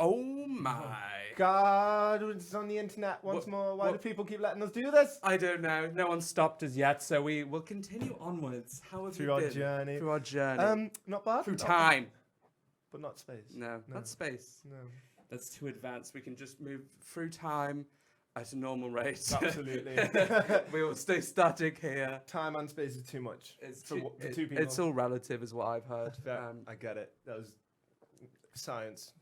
Oh my. God, it's on the internet once more. Why do people keep letting us do this? I don't know. No one stopped us yet, so we will continue onwards. How have you been? Through our journey. Not bad. Through time. But not space. No, not space. No. That's too advanced. We can just move through time at a normal rate. Absolutely. We will stay static here. Time and space is too much. It's for too, two people. It's all relative, is what I've heard. I get it. That was science.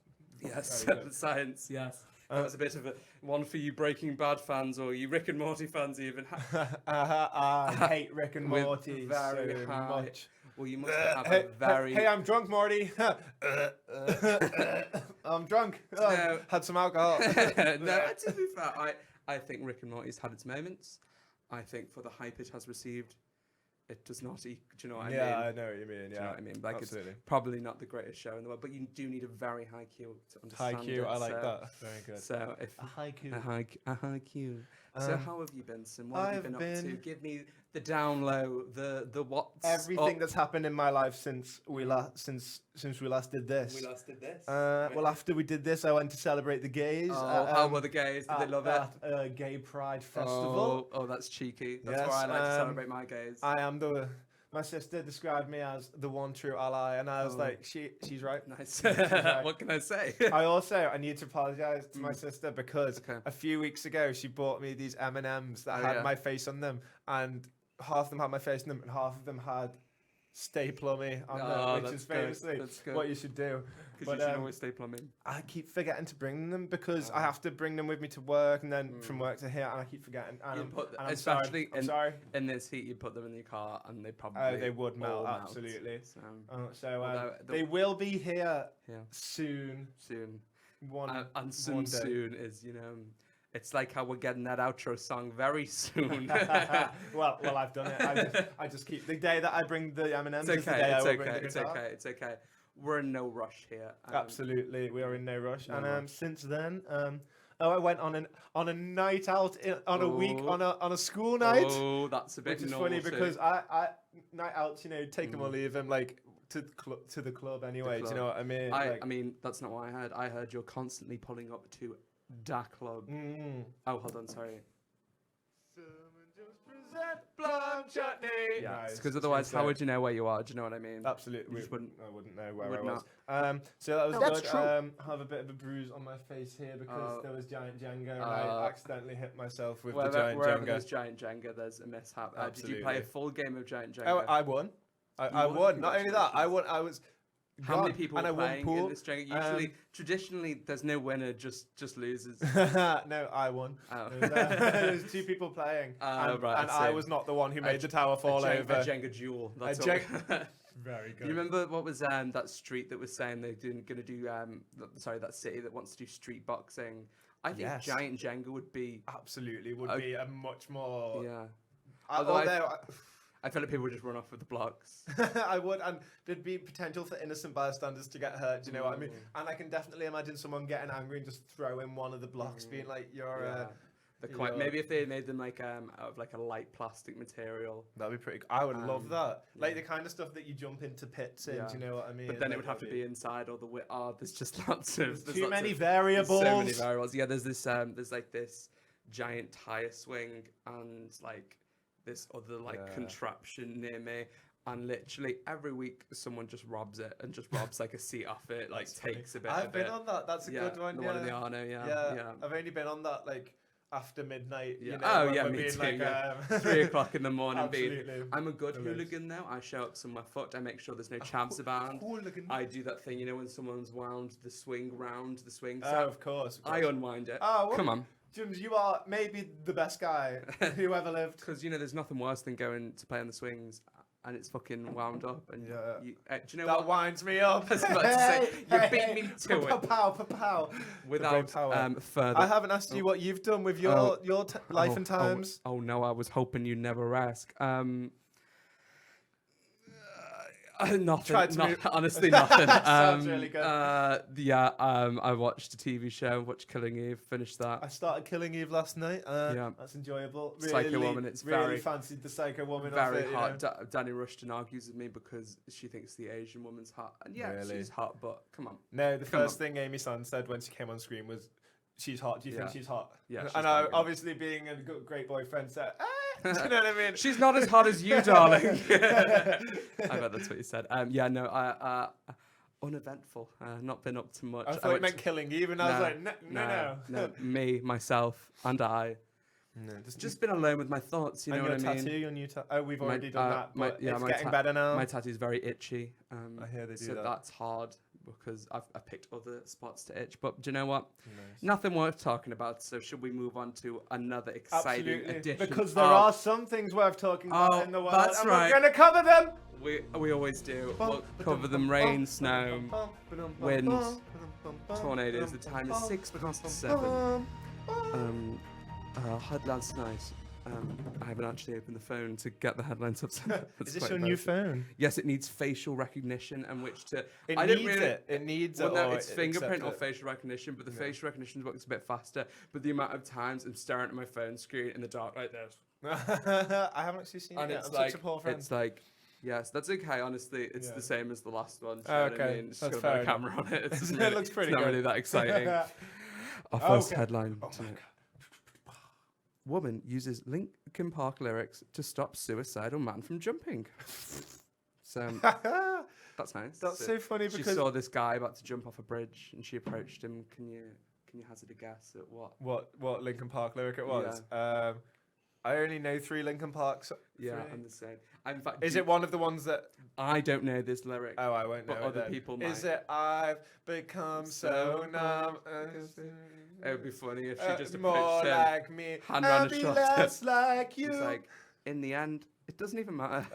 Yes, science. Yes. That was a bit of a one for you Breaking Bad fans or you Rick and Morty fans even. I hate Rick and Morty very so high. much. Well, you must have a very... Hey, I'm drunk, Morty. I'm drunk. No. Had some alcohol. No, to be fair, I think Rick and Morty's had its moments. I think for the hype it has received, it does not do you know what I mean? Yeah, I know what you mean. Yeah, do you know what I mean? Like, absolutely. It's probably not the greatest show in the world, but you do need a very high Q to understand High Q, it. I like that. Very good. So if a high Q. A high Q. So how have you been, Sim? What have you been up to? Give me the down low, the what's everything up. that's happened in my life since we last did this. We last did this. Well, after we did this, I went to celebrate the gays. How were the gays? Did they love it? At a gay pride festival. Oh, that's cheeky. That's yes, where I like to celebrate my gays. I am my sister described me as the one true ally, and I was like, she's right. Nice. She's right. What can I say? I need to apologize to my sister because a few weeks ago she bought me these M&Ms that had my face on them, and half of them had my face on them, and half of them had "Stay Plummy" on them, which is famously what you should do. Because you should always stay plumbing. I keep forgetting to bring them because I have to bring them with me to work, and then from work to here, and I keep forgetting. And I'm sorry. In this heat, you put them in your car, and they probably they would melt absolutely. So they will be here soon. Soon. Soon is It's like how we're getting that outro song very soon. well, I've done it. I just keep the day that I bring the M&Ms. It's okay. It's okay. We're in no rush here. Absolutely, we are in no rush. And since then, I went on a night out on a school night. Oh, that's a bit. Which is funny because I night outs, take them or leave them, like to the club anyway. Do you know what I mean? I mean, that's not what I heard. I heard you're constantly pulling up to Da Club. Oh, hold on, sorry. Someone just present Plum Chutney. Yeah, because otherwise, how would you know where you are? Do you know what I mean? Absolutely. I wouldn't know where I was. Not. So that was That's good. true. I have a bit of a bruise on my face here because there was giant Jenga, and I accidentally hit myself with the giant wherever Jenga. There's giant Jenga, there's a mishap. Did you play a full game of giant Jenga? Oh, I won. I won. Not only that, I won. I was. How many people were playing in this Jenga? Traditionally, there's no winner, just losers. No, I won. Oh. There was two people playing, and I was not the one who made the tower fall over. A Jenga duel. That's Very good. Do you remember what was that street that was saying they're going to do? That city that wants to do street boxing. I think giant Jenga would be be a much more. Yeah. Although I feel like people would just run off with the blocks. I would, and there'd be potential for innocent bystanders to get hurt. Do you know what I mean? And I can definitely imagine someone getting angry and just throwing one of the blocks, being like, maybe if they made them like out of like a light plastic material. That'd be pretty. I would love that. Like the kind of stuff that you jump into pits in. Do you know what I mean? But then it would have to be inside, or there's just lots of too many variables. So many variables. Yeah, there's this there's like this giant tire swing and like this other contraption near me, and literally every week someone just robs it and just robs like a seat off it, like takes a bit. I've been on that. That's a good one. The one in the Arno. Yeah. I've only been on that like after midnight. Yeah. Me too. Like, 3 o'clock in the morning. I'm a good hooligan now. I show up on my foot. I make sure there's no chavs about. I do that thing, when someone's wound the swing round the swing. Oh, of course. I unwind it. Oh, come on. James, you are maybe the best guy who ever lived. Because there's nothing worse than going to play on the swings and it's fucking wound up. And do you know that winds me up? I was about to say, you beat me to it. Pow. Without further. I haven't asked you what you've done with your life and times. Oh no, I was hoping you'd never ask. Nothing. Honestly, nothing. Sounds really good. I watched a TV show. Watched Killing Eve. Finished that. I started Killing Eve last night. That's enjoyable. Psycho Woman. It's really very fancied the Psycho Woman. Very of it, hot. You know? Danny Rushton argues with me because she thinks the Asian woman's hot, and she's hot. But come on. No, the first thing Amy Sands said when she came on screen was, "She's hot. Do you think she's hot?" Yeah. And I, obviously, being a great boyfriend, said, "Do you know what I mean?" She's not as hot as you, darling. I bet that's what you said. Uneventful. Not been up to much. I thought you meant Killing Eve, and I was like, no. Me, myself, and I. No, just been alone with my thoughts. You know what I mean? Tattoo, your new tattoo. Oh, we've already done that. But it's getting better now. My tattoo's very itchy. I hear they do so that. That's hard because I've picked other spots to itch. But do you know what? Nice. Nothing worth talking about. So should we move on to another exciting edition? Because there are some things worth talking about in the world. That's and right. We're going to cover them. We always do. We'll cover them: rain, snow, wind, tornadoes. The time is 7:06. Headlines tonight. I haven't actually opened the phone to get the headlines up. Is this your new phone? Yes, it needs facial recognition and which to. It needs it. No, it's fingerprint or facial recognition, but the facial recognition works a bit faster. But the amount of times I'm staring at my phone screen in the dark like this. I haven't actually seen it yet. I'm such a poor friend. It's like. Yes, that's okay. Honestly, it's the same as the last one. Okay, what I mean? It's just that's got a fair camera on it. It looks pretty good. Not really that exciting. Our first headline tonight. Woman uses Linkin Park lyrics to stop suicidal man from jumping. So that's nice. That's so funny because she saw this guy about to jump off a bridge and she approached him. Can you hazard a guess at what Linkin Park lyric it was? Yeah. I only know 3 Linkin Parks. Yeah, I'm the same. In fact, is it one of the ones that I don't know this lyric? Oh, I won't know. But other people might. Is it I've become so numb? It would be funny if she just more approached him, like me. hand around his shoulder. Less like you. It's like, in the end, it doesn't even matter.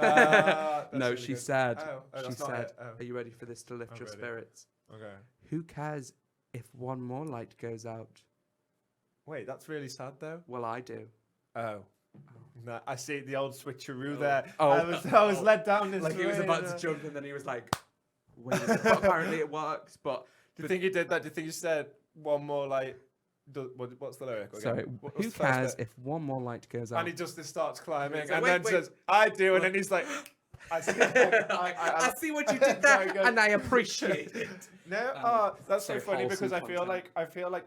No, really she good. said. She said, "Are you ready for this to lift your spirits?" Okay. Who cares if one more light goes out? Wait, that's really sad though. Well, I do. Oh. No, I see the old switcheroo there. I was led down this like he was about to jump and then he was like, wait, but apparently it works. But do you think he did that? Do you think he said one more light? What's the lyric? Sorry, who cares if one more light goes out? And he just starts climbing like, and then says, I do. And then he's like, I see what you did there and I appreciate it. No, that's so funny because I feel like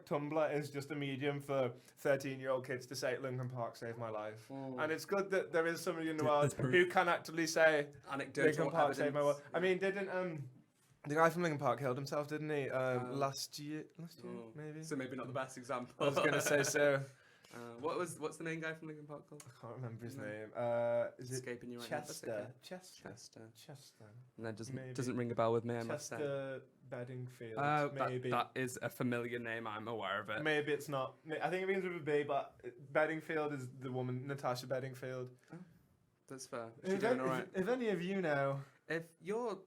Tumblr is just a medium for 13-year-old kids to say Linkin Park saved my life, and it's good that there is somebody in the world who can actively say Linkin Park saved my life. I mean, didn't the guy from Linkin Park killed himself, didn't he? Last year, maybe. So maybe not the best example. I was gonna say so. What's the main guy from Linkin Park called? I can't remember his name. Is escaping you right now? Chester. And that doesn't ring a bell with me. I must say. Chester Bedingfield. Maybe that is a familiar name. I'm aware of it. Maybe it's not. I think it begins with a B, but Bedingfield is the woman, Natasha Bedingfield. Oh, that's fair. She's doing all right. If any of you know, if you're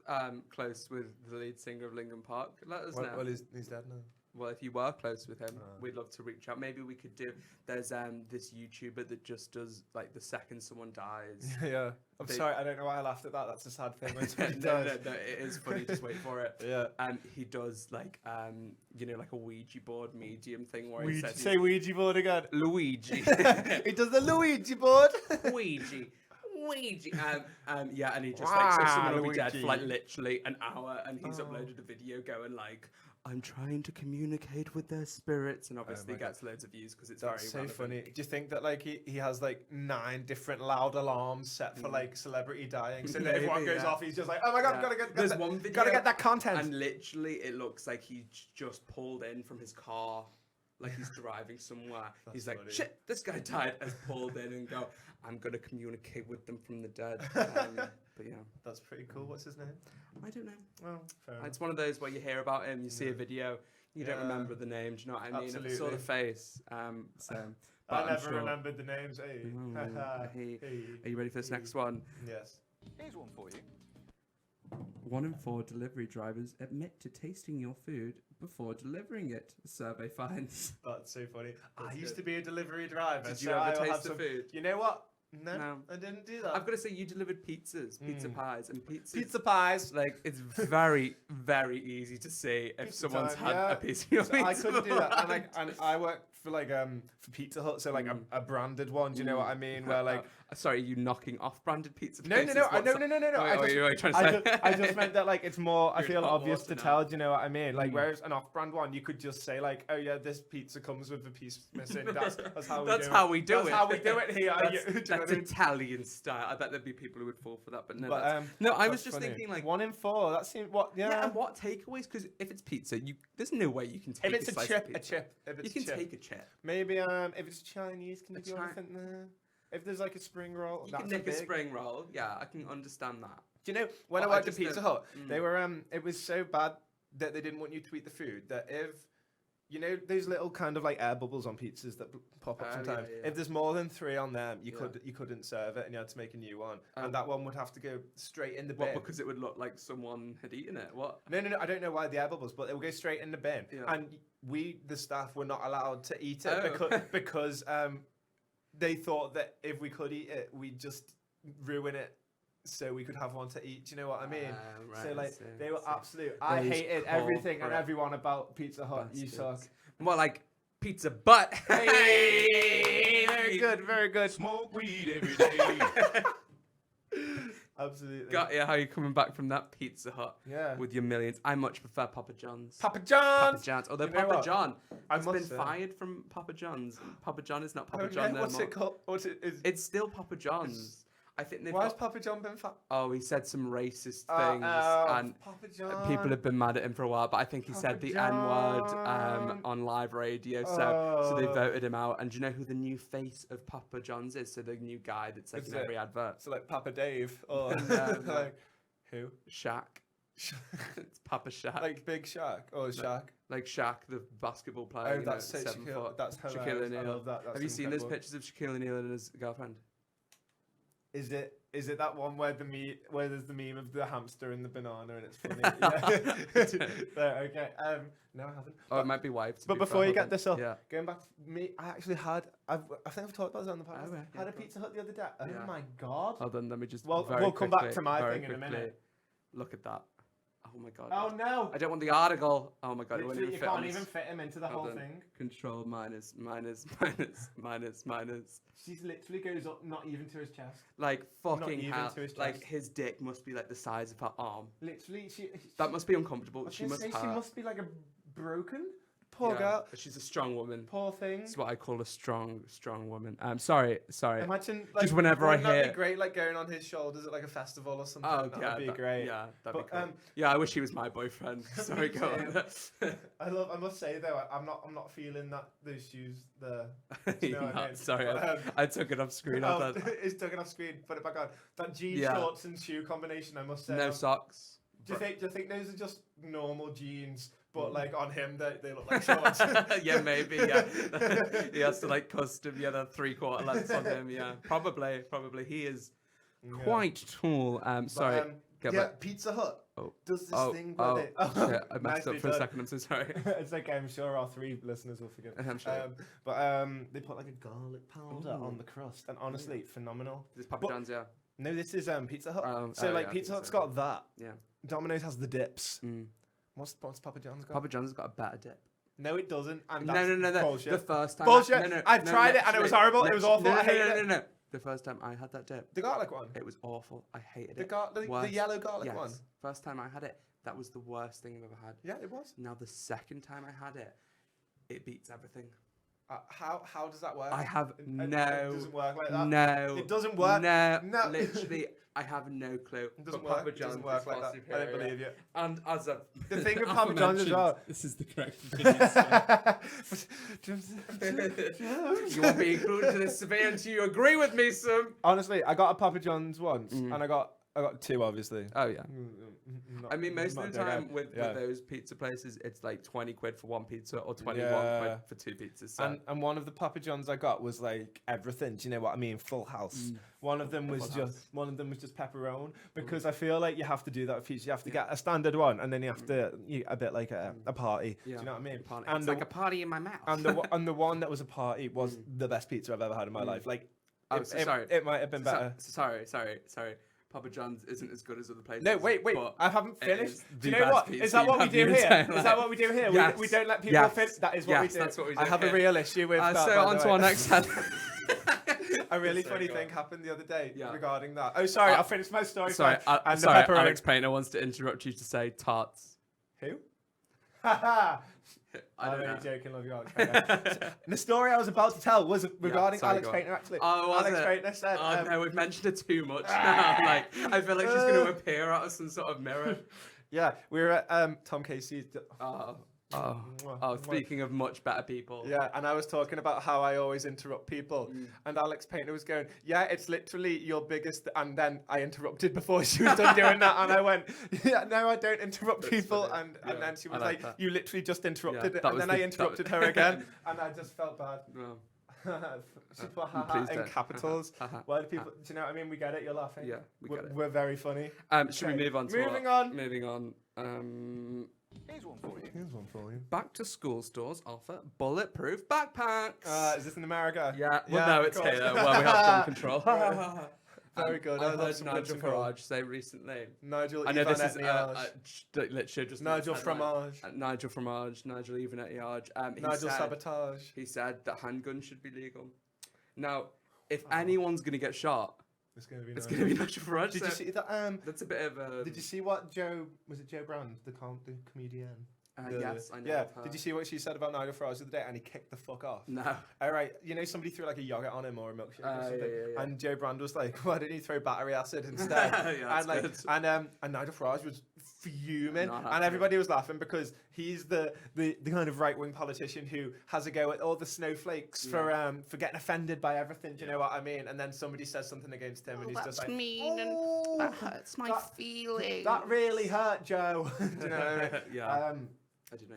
close with the lead singer of Linkin Park, let us know. Well, he's dead now. Well, if you were close with him, we'd love to reach out. Maybe we could do. There's this YouTuber that just does like the second someone dies. Yeah. I'm sorry, I don't know why I laughed at that. That's a sad thing. No, it is funny. Just wait for it. Yeah. He does like like a Ouija board medium thing where he says Ouija board again. Luigi. He does the Luigi board. Ouija. And he just like so someone will be dead for like literally an hour, and he's uploaded a video going like, I'm trying to communicate with their spirits, and obviously gets loads of views because it's very so funny. Do you think that like he has like 9 different loud alarms set for like celebrity dying? So that if one goes off, he's just like, oh my god, gotta get that content. And literally, it looks like he just pulled in from his car. Like he's driving somewhere. He's like, funny. Shit, this guy died. Has pulled in and go, I'm going to communicate with them from the dead. But yeah. That's pretty cool. What's his name? I don't know. Well, fair enough. It's one of those where you hear about him, you see a video, you don't remember the name. Do you know what I mean? Absolutely. I saw the face. I never remembered the names. Hey. Are you ready for this next one? Yes. Here's one for you. 1 in 4 delivery drivers admit to tasting your food before delivering it, survey finds. That's so funny. I used to be a delivery driver. Did you ever taste the food? You know what? No, I didn't do that. I've got to say, you delivered pizza pies, and pizza pies. Like, it's very, very easy to see if someone's had a piece of your pizza. I couldn't do that, and I worked for for Pizza Hut, so like a branded one. Do you know what I mean? Where like, sorry, are you knocking off branded pizza? No. Wait, I just meant that like it's more. I feel obvious to tell. Do you know what I mean? Like, whereas an off-brand one, you could just say like, oh yeah, this pizza comes with a piece missing. That's how we do it. That's how we do it here. That's Italian style. I bet there'd be people who would fall for that, but no. No, I was just thinking like 1 in 4. That seems what? Yeah. And what takeaways? Because if it's pizza, there's no way you can take. If it's a chip. If it's you can take a chip. Maybe if it's Chinese, can you do anything there? If there's like a spring roll, you can nick a spring roll. Yeah, I can understand that. Do you know when I worked at Pizza Hut, they were it was so bad that they didn't want you to eat the food that if you know those little kind of like air bubbles on pizzas that pop up sometimes. Yeah. If there's more than 3 on them, you couldn't serve it, and you had to make a new one, and that one would have to go straight in the bin. What? Because it would look like someone had eaten it. What? No. I don't know why the air bubbles, but it would go straight in the bin, and we, the staff, were not allowed to eat it because they thought that if we could eat it, we'd just ruin it. So we could have one to eat. Do you know what I mean? Right, so like they were absolute. I hated everything and everyone about Pizza Hut. You suck. More like pizza butt. Hey, very good. Smoke weed every day. Absolutely. Got you. How you coming back from that Pizza Hut? Yeah. With your millions. I much prefer Papa John's. Papa John's. Although Papa John has been fired from Papa John's. Papa John is not Papa John no What's more. It called? It's still Papa John's. I think they've Why has Papa John been fired? Oh, he said some racist things, and Papa John. People have been mad at him for a while. But I think he said the N-word on live radio, so they voted him out. And do you know who the new face of Papa John's is? So the new guy that's like in every advert. So like Papa Dave or like who? Shaq. It's Papa Shaq. Like Big Shaq or Shaq. Like Shaq, the basketball player. Oh, that's 7 foot. That's Shaquille O'Neal. I love that. Have you seen those pictures of Shaquille O'Neal and his girlfriend? Is it that one where there's the meme of the hamster and the banana and it's funny? Okay. No, I haven't. Oh, it might be wiped. But before you get this up, going back to me, I actually had. I think I've talked about this on the podcast. I had a Pizza Hut the other day. Oh my god! Hold on, let me just. Well, we'll come back to my thing in a minute. Look at that. Oh my god. Oh no! I don't want the article. Oh my god. Literally, you can't even fit him into the whole thing. Control minus. She's literally goes up not even to his chest. Like fucking hell. Like his dick must be like the size of her arm. Literally, that must be uncomfortable. She must be like a broken. Poor girl. She's a strong woman. Poor thing. That's what I call a strong woman. Sorry. Imagine like, just whenever I hear. That'd be great, like going on his shoulders at like a festival or something. Oh, that'd be great. Yeah, that'd be cool. Yeah, I wish he was my boyfriend. Sorry, go on. I must say though, I'm not feeling those shoes there. You know what I mean? Sorry, I took it off screen. It's taken off screen. Put it back on. That jean shorts and shoe combination, I must say. No socks. Do you think those are just normal jeans? But like on him, they look like shorts. Yeah, maybe. Yeah, he has to like custom. Yeah, the 3/4 lengths on him. Yeah, probably. He is quite tall. Sorry. Pizza Hut does this thing. Shit, I messed up for a second. I'm so sorry. It's okay. I'm sure our 3 listeners will forgive. I'm sure. But they put like a garlic powder on the crust, and honestly, phenomenal. This is Papa John's, yeah. No, this is Pizza Hut. Pizza Hut's got that. Yeah. Domino's has the dips. What's Papa John's got? Papa John's has got a better dip. No, it doesn't. And no. Bullshit. The first time. Bullshit. I've tried it and it was horrible. It was awful. I hated it. No. The first time I had that dip. The garlic one? It was awful. I hated it. The yellow garlic one? First time I had it, that was the worst thing I've ever had. Yeah, it was. Now, the second time I had it, it beats everything. How does that work? I have no... It doesn't work like that? No. It doesn't work? No. Literally, I have no clue. It doesn't work. It doesn't work like that. I don't believe you. And as a... The thing with Papa John's as well... This is the correct opinion. You want me included in this survey and you agree with me, son? Honestly, I got a Papa John's once, and I got 2, obviously. Oh, yeah. I mean, most of the time with those pizza places, it's like 20 quid for 1 pizza or 21 quid for 2 pizzas. So. And one of the Papa John's I got was like everything. Do you know what I mean? Full house. One of them was just pepperoni, because I feel like you have to do that with pizza. You have to get a standard one, and then you have to a bit like a party. Yeah. Do you know what I mean? It's like a party in my mouth. And the one that was a party was the best pizza I've ever had in my life. Like, Oh, sorry. It might have been better. Sorry. Papa John's isn't as good as other places. No, wait. I haven't finished. Do you know what? Is that what we do here? Is that what we do here? Yes. We don't let people finish. That is what we do. That's what we do. I have a real issue with that. So on to our next head. A really funny thing happened the other day regarding that. Oh, sorry. I'll finish my story. Sorry, Alex Painter wants to interrupt you to say tarts. Who? I'm only joking, love you, Alex Painter. The story I was about to tell was regarding Alex Painter, actually. Oh, Alex Painter said... Oh, no, we've mentioned it too much now. Like, I feel like she's going to appear out of some sort of mirror. Yeah, we were at Tom Casey's... Speaking of much better people. Yeah, and I was talking about how I always interrupt people. And Alex Painter was going, yeah, it's literally your biggest... And then I interrupted before she was done doing that. And I went, yeah, no, I don't interrupt people. And then she was like, you literally just interrupted it. And then I interrupted her again. And I just felt bad. She put haha in capitals. Why do people... Do you know what I mean? We get it. You're laughing. Yeah, we get it. We're very funny. Should we move on to Moving on. Here's one for you. Back to school stores offer bulletproof backpacks. Is this in America? Yeah. Well, no, it's here where we have gun control. Very good. I heard Nigel Farage say recently. Nigel. I know this is literally just Nigel Fromage. Nigel Fromage. Nigel Evenetti. Nigel Sabotage. He said that handguns should be legal. Now, if anyone's gonna get shot, it's gonna be Nigel Farage. Did you see that? That's a bit of a. Did you see what Joe Brand, the comedian? Yes, I know. Yeah. Did you see what she said about Nigel Farage the other day? And he kicked the fuck off. No. All right. You know, somebody threw like a yogurt on him or a milkshake or something. Yeah. And Joe Brand was like, "Why didn't he throw battery acid instead?" And Nigel Farage was fuming, and everybody was laughing because he's the kind of right wing politician who has a go at all the snowflakes for getting offended by everything. Do you know what I mean? And then somebody says something against him, and he's just like, mean, and that hurts my feelings. That really hurt, Joe. Do you know what I mean? Yeah.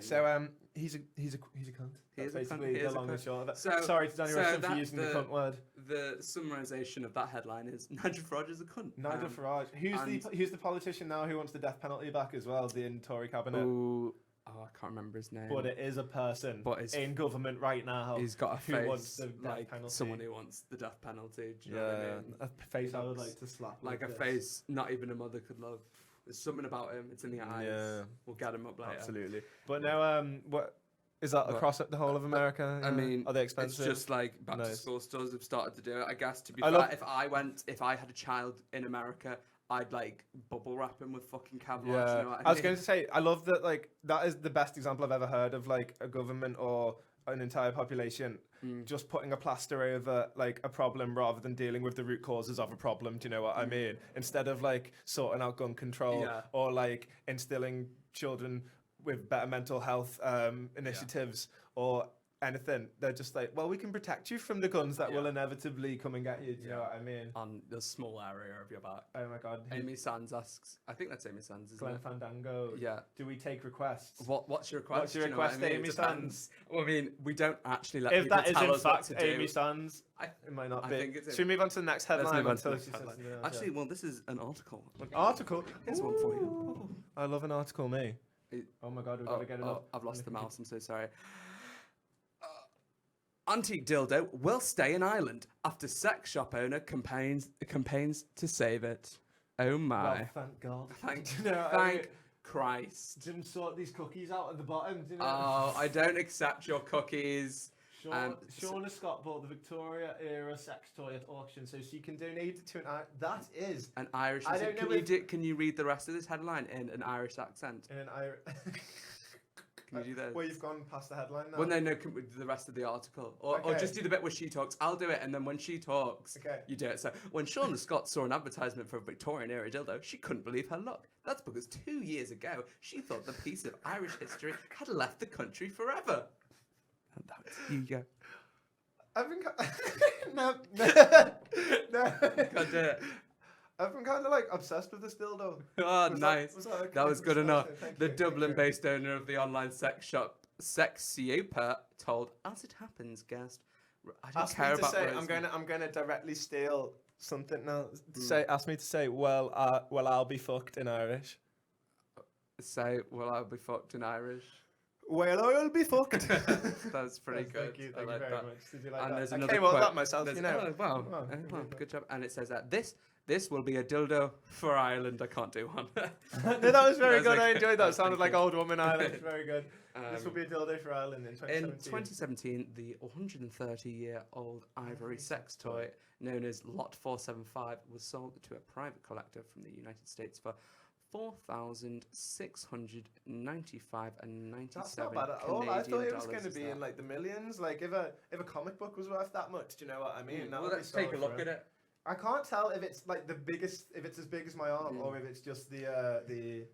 So he's a cunt. That's basically the long and short of it. Sorry to Danny Rushton for using the cunt word. The summarization of that headline is Nigel Farage is a cunt. Nigel Farage. Who's the politician now who wants the death penalty back as well? The Tory cabinet. I can't remember his name. But it is a person in government right now. He's got a face who wants the death penalty. Someone who wants the death penalty. Do you know what I mean? A face I would like to slap. Like a face not even a mother could love. There's something about him. It's in the eyes. Yeah. We'll get him up later. Absolutely. But now, what is that across the whole of America? I mean, are they expensive? It's just like back to school stores have started to do it. I guess to be fair, if I had a child in America, I'd like bubble wrap him with fucking Kevlar. Yeah. You know what I mean? was going to say, I love that. Like that is the best example I've ever heard of like a government or an entire population just putting a plaster over like a problem rather than dealing with the root causes of a problem. Do you know what I mean? Instead of like sorting out gun control or like instilling children with better mental health initiatives or anything, they're just like, well, we can protect you from the guns that will inevitably come and get you. Do you know what I mean? On the small area of your back. Oh my god. Amy Sands asks, I think that's Amy Sands, isn't Glenn it? Fandango. Yeah. Do we take requests? What's your request? What's your request, Amy Sands? Well, I mean, we don't actually let if people that is tell in us what fact to do. Amy Sands, it might not be. Should we move on to the next headline? Let's move on to the next headline. Actually, well, this is an article. Article? Here's one for you. I love an article, me. Oh my god, we've got to get it up. I've lost the mouse, I'm so sorry. Antique dildo will stay in Ireland after sex shop owner campaigns to save it. Oh my! Well, thank God. Thank Christ. Didn't sort these cookies out at the bottom. Do you know? Oh, I don't accept your cookies. Shauna Scott bought the Victoria era sex toy at auction, so she can donate it to that is an Irish. Can you read the rest of this headline in an Irish accent? In an Irish. Can you do that? Well, you've gone past the headline now. Well, no, can we do the rest of the article? Or just do the bit where she talks. I'll do it, and then when she talks, you do it. So, when Shauna Scott saw an advertisement for a Victorian-era dildo, she couldn't believe her luck. That's because 2 years ago, she thought the piece of Irish history had left the country forever. And you go. I've been... no. Can't do it. I've been kind of like obsessed with this dildo. Oh, nice. That was good enough. The you. Dublin-based owner of the online sex shop Sexiopa told, as it happens, guest, I don't care about. I'm gonna directly steal something now. Ask me to say, well, I'll be fucked in Irish. Say, well, I'll be fucked in Irish. Whale oil be fucked. That's pretty good. Thank you I like very that. much. Did you like And that? there's I another came up with quote. that myself, you know. Oh, wow. Well, good job. And it says that this will be a dildo for Ireland. I can't do one. No, that was very good. I enjoyed that. It sounded Thank like you. Old Woman Island. Very good. This will be a dildo for Ireland in 2017. In 2017, the 130-year-old ivory sex toy known as Lot 475 was sold to a private collector from the United States for $4,695.97. That's not bad at all. I thought it was going to be in like the millions. Like if a comic book was worth that much, do you know what I mean? Well, let's take a look at it. I can't tell if it's like the biggest, if it's as big as my arm, or if it's just the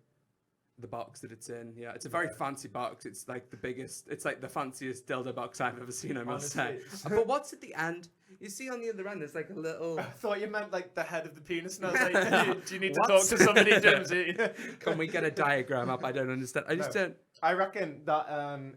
box that it's in. Yeah, it's a very fancy box. It's like the biggest. It's like the fanciest dildo box I've ever seen. I must say. But what's at the end? You see on the other end, there's like a little. I thought you meant like the head of the penis. And I was like, do you need to talk to somebody, Jonesy? Can we get a diagram up? I don't understand. I just don't. I reckon that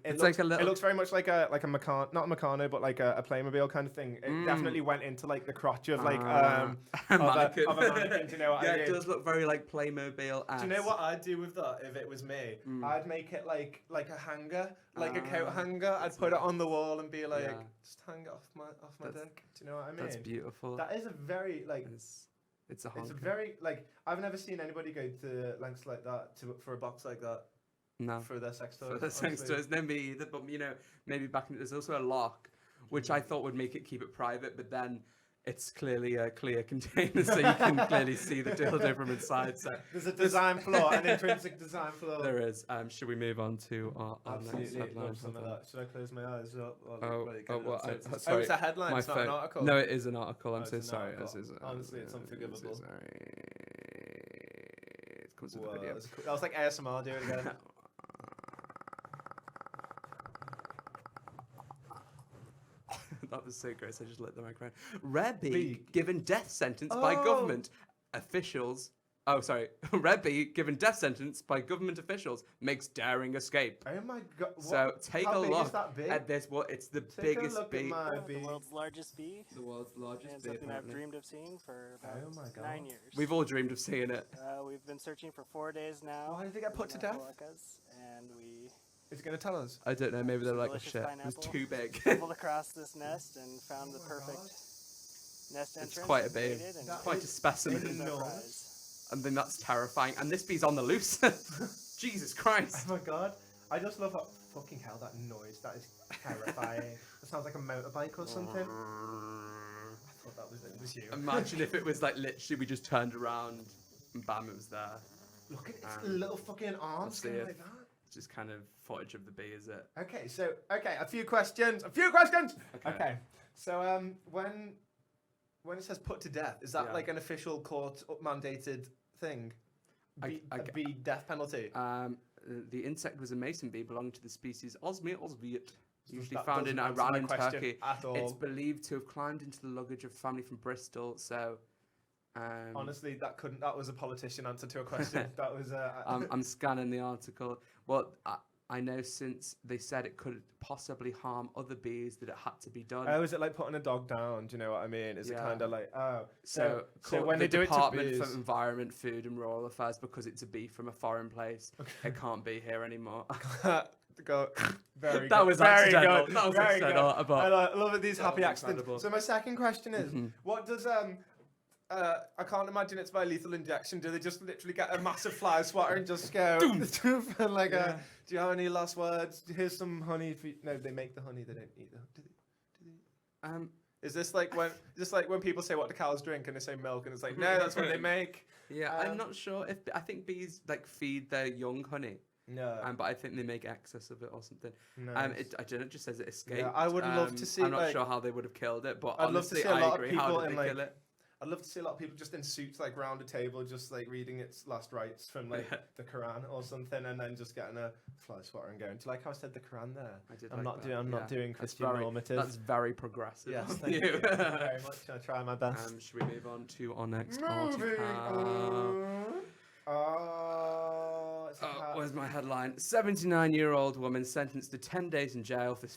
it looks, like a little. It looks very much like a Meccano, not a Meccano, but like a Playmobil kind of thing. It definitely went into like the crotch of like a mannequin. Of a mannequin. Do you know what I mean? Yeah, it does look very like Playmobil. Do you know what I'd do with that if it was me? I'd make it like a hanger, like a coat hanger. I'd put it on the wall and be like, just hang it off my dick. Do you know what I mean? That's beautiful. That is a very like. It's a very like I've never seen anybody go to lengths like that for a box like that. No. For their sex toys. For their sex toys. No, me either. But, you know, maybe there's also a lock, which I thought would make it keep it private, but then it's clearly a clear container, so you can clearly see the dildo from inside. So there's a design flaw, an intrinsic design flaw. There is. Should we move on to our next headline? Should I close my eyes? Sorry. Oh, it's a headline, it's not an article. No, it is an article. I'm so sorry. Honestly, it's unforgivable. I'm so sorry. It comes with a video. That was like ASMR, do it again. That was so gross. I just lit the microphone. Rare bee given death sentence by government officials. Oh, sorry. Rare bee given death sentence by government officials makes daring escape. Oh my god! So take a look at this. What? It's the biggest bee. The world's largest bee. The world's largest bee. Something I've dreamed of seeing for about 9 years. We've all dreamed of seeing it. We've been searching for 4 days now. Why did it get put to death? And we. Is it going to tell us? I don't know. Maybe they're like, oh shit, it was too big. Stumbled across this nest and found the perfect nest entrance. It's quite a bee. It's quite a specimen. And then that's terrifying. And this bee's on the loose. Jesus Christ. Oh my god. I just love that fucking hell, that noise. That is terrifying. It sounds like a motorbike or something. I thought that was you. Imagine if it was like literally we just turned around and bam, it was there. Look at its little fucking arms going like that. Just kind of footage of the bee, is it? Okay, so a few questions. Okay. So when it says put to death, is that like an official court mandated thing? A bee death penalty? The insect was a mason bee belonging to the species Osmia osviet, usually found in Iran and Turkey. It's believed to have climbed into the luggage of a family from Bristol, so honestly, that was a politician answer to a question. That was I'm scanning the article. Well, I know since they said it could possibly harm other bees that it had to be done. Oh, is it like putting a dog down? Do you know what I mean? Is it kind of like, so when they do it to Department for Environment, Food and Rural Affairs, because it's a bee from a foreign place, it can't be here anymore. Very that good. Was very accidental. Good. That was very accidental. Good. I love these happy accidents. Incredible. So my second question is, what does I can't imagine it's by lethal injection. Do they just literally get a massive fly swatter and just go like do you have any last words? Here's some honey for you. No, they make the honey, they don't eat the honey. Is this like when people say what do cows drink and they say milk and it's like, no, that's what they make. Yeah, I'm not sure if I think bees like feed their young honey. No. But I think they make excess of it or something. Nice. I don't know, it just says it escaped. Yeah, I would love to see. I'm not sure how they would have killed it, but I'd honestly, love to see a lot I agree. Of people how did they kill it? I'd love to see a lot of people just in suits, like round a table, just like reading its last rites from like the Quran or something, and then just getting a fly swatter and going to like how I said the Quran there. I'm not doing Christian normative. That's very progressive. Yes, thank you very much. I'll try my best. Should we move on to our next article? Where's my headline? 79-year-old woman sentenced to 10 days in jail for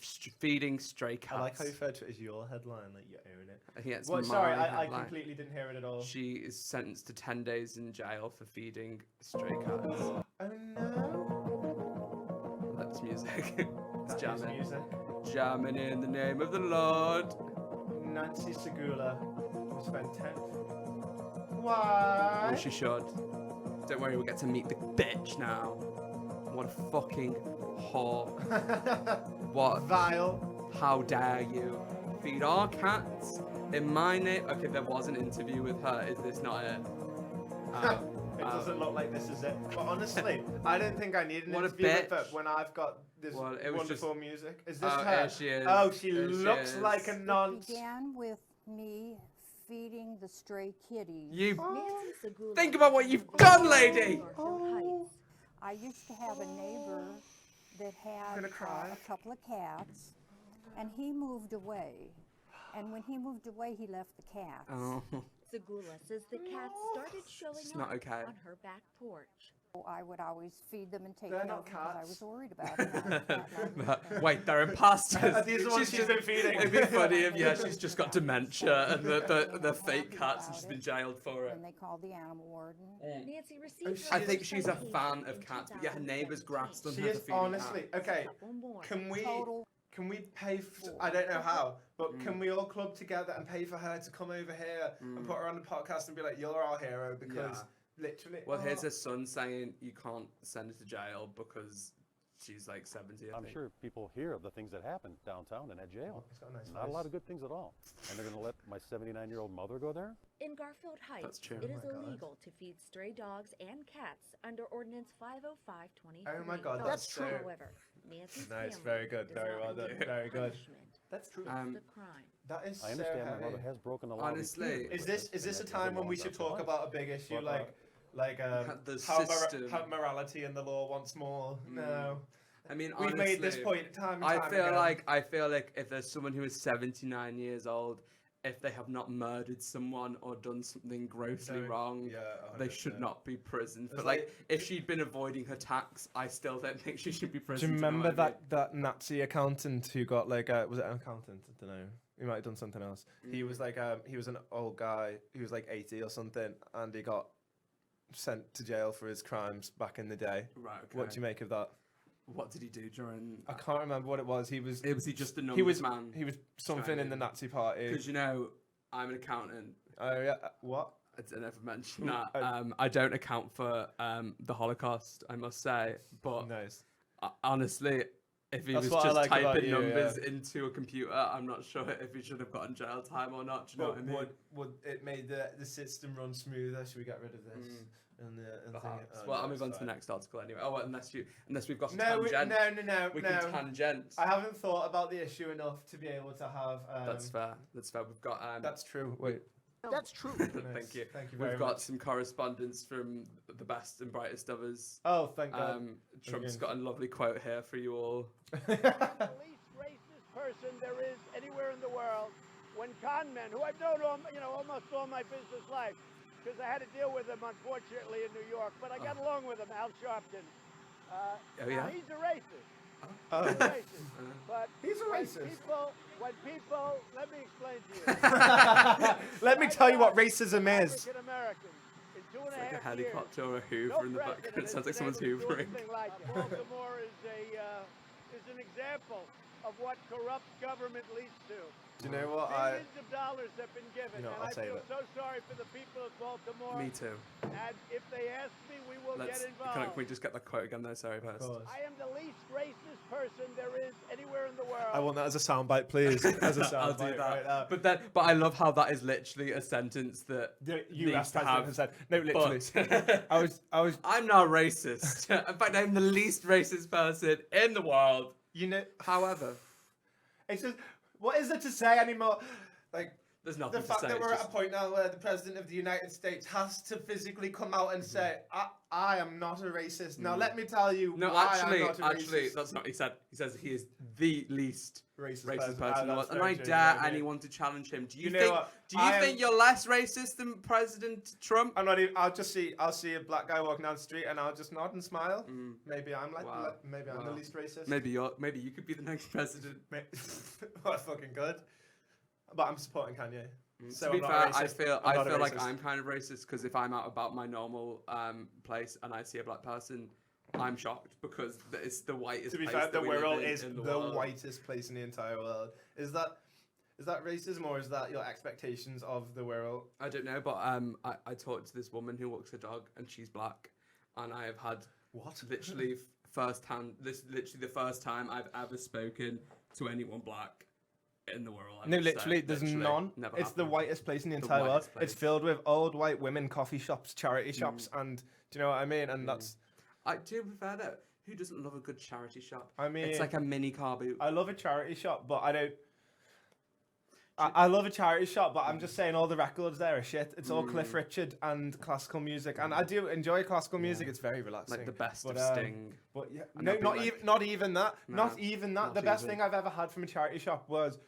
feeding stray cats. I like how you referred to it as your headline, like you own it. I think it's sorry, I completely didn't hear it at all. She is sentenced to 10 days in jail for feeding stray cats. Oh no. It's music. It's That is jamming. music. Jamming in the name of the Lord. Nancy Segula will spend 10. Why? Well, she should. Don't worry, we'll get to meet the bitch now. What a fucking whore. What? Vile. How dare you feed our cats in my name? Okay, there was an interview with her. Is this not it? It doesn't look like this is it. But honestly, I don't think I need an What a interview with her bitch. when I've got this Well, it was wonderful just- music. Is this Oh, her? there she is. Oh, she There she looks is. like a It nonce. began with me feeding the stray kitties. You Nancy Segula think about what you've lives done, in lady. Garfield Heights. I used to have a neighbor that had gonna cry. a couple of cats, and he moved away. And when he moved away, he left the cats. Oh, Segula says the cats started showing It's up not okay. on her back porch. So I would always feed them and take They're care not of them because I cats. was worried about them. wait, they're imposters. These are the ones she's been feeding. It'd be funny if she's just got dementia and the fake cats have just been jailed for it. And they called the animal warden. Nancy received she her I think first she's a citation fan of in cats, but yeah, her neighbours 2017. grassed on She her is for feeding honestly cats. okay. Couple more. Can we pay? I don't know how, but can we all club together and pay for her to come over here and put her on the podcast and be like, "You're our hero," because literally. Well, here's her son saying you can't send her to jail because she's like 70. I I'm think. sure people hear of the things that happen downtown in that jail. He's got a nice Not a voice. lot of good things at all. And they're going to let my 79-year-old mother go there? In Garfield Heights, That's true. it is Oh my God. illegal to feed stray dogs and cats under Ordinance 50523. Oh my God, that's true. However, Nancy's Nice, family very good, does very not well done, believe very good. punishment That's true. is the crime. That is I so understand my heavy. mother has broken the law. Honestly, repeatedly, Is this and a that time the when law we is should up to talk us. about a big issue But, like the how, system. how morality in the law once more? No, I mean, we've honestly, made this point time and time I feel again. like if there's someone who is 79 years old, if they have not murdered someone or done something grossly Don't- wrong, yeah, they should 100%. not be prisoned. It's But like- like, if she'd been avoiding her tax, I still don't think she should be Do prisoned. you know remember what I mean? that Nazi accountant who got like was it an accountant? I don't know. He might have done something else. He was like he was an old guy. He was like 80 or something, and he got sent to jail for his crimes back in the day. Right. Okay. What do you make of that? What did he do during? I can't remember what it was. He was Was he just a numbers he was man? he was something in the Nazi party. Because you know, I'm an accountant. Oh yeah, what? I don't know if I mentioned that. Oh. I don't account for the Holocaust, I must say. But Nice. honestly, if he That's was what I just like about typing you, numbers into a computer, I'm not sure if he should have gotten jail time or not. Do you know But what I mean? would it made the system run smoother? Should we get rid of this? And thing Perhaps. it? Oh, Well, no, I'll move it's on to the fine. next article anyway. Oh, well, unless we've got a No, tangent. no. We can tangent. I haven't thought about the issue enough to be able to have. That's fair. That's fair. We've got. That's true. Wait. That's true. Thank you. Thank you We've very got much. some correspondence from the best and brightest of us. Oh, thank God. Trump's Again. got a lovely quote here for you all. The least racist person there is anywhere in the world. When con men, who I've known almost all my business life, because I had to deal with them unfortunately in New York, but I got along with him, Al Sharpton. Oh, now, yeah? he's a racist. Oh. He's a racist. But He's a when racist. when people, let me explain to you. Let me tell you what racism is. African Americans in two and It's a like a half helicopter or a years, Hoover in the president background. It sounds like has been someone's able to do hoovering. anything like it. Baltimore is an example of what corrupt government leads to. Do you know what Millions of dollars have been given, You know, and I'll I save feel it. so sorry for the people of Baltimore. Me too. And if they ask me, we will Let's. get involved. Can we just get that quote again there? Sorry, first. I am the least racist person there is anywhere in the world. I want that as a soundbite, please. As a soundbite. I'll do that. Right But I love how that is literally a sentence that the needs US to president have. has said. No, literally. But I was. I'm not racist. In fact, I'm the least racist person in the world. You know. However, It's just. What is there to say anymore? Like. there's nothing The to fact say. that it's we're at just- a point now where the president of the United States has to physically come out and say, I am not a racist. Now let me tell you No, why actually, I'm not a racist. that's not what he said. He says he is the least racist person Ah, in the world. that's And very I true, dare yeah, yeah. anyone to challenge him. Do you, You know think? what? Do you I am- think you're less racist than President Trump? I'm not even, I'll see a black guy walking down the street and I'll just nod and smile. Maybe I'm Wow. maybe I'm the Wow. least racist. Maybe you could be the next president. What fucking good. But I'm supporting Kanye. So To be I'm fair, not a I racist. feel I'm not a like racist. I'm kind of racist because if I'm out about my normal place and I see a black person, I'm shocked because it's the whitest. To be place fair, the that we live world in is the the world. whitest place in the entire world. Is that racism or is that your expectations of the world? I don't know, but I talked to this woman who walks her dog, and she's black, and I have had literally literally the first time I've ever spoken to anyone black in the world. No, literally, there's none. Never It's the happened. whitest place in the The entire world. whitest It's place. filled with old white women, coffee shops, charity shops, and do you know what I mean? And that's. I do prefer that. Who doesn't love a good charity shop? I mean, it's like a mini car boot. I love a charity shop, but I don't. I love a charity shop, but I'm just saying all the records there are shit. It's all Cliff Richard and classical music, and I do enjoy classical music. It's very relaxing. Like the best but, of Sting. But yeah, And no, that'd be not like- even not even that. No, Not even that. not The best even. thing I've ever had from a charity shop was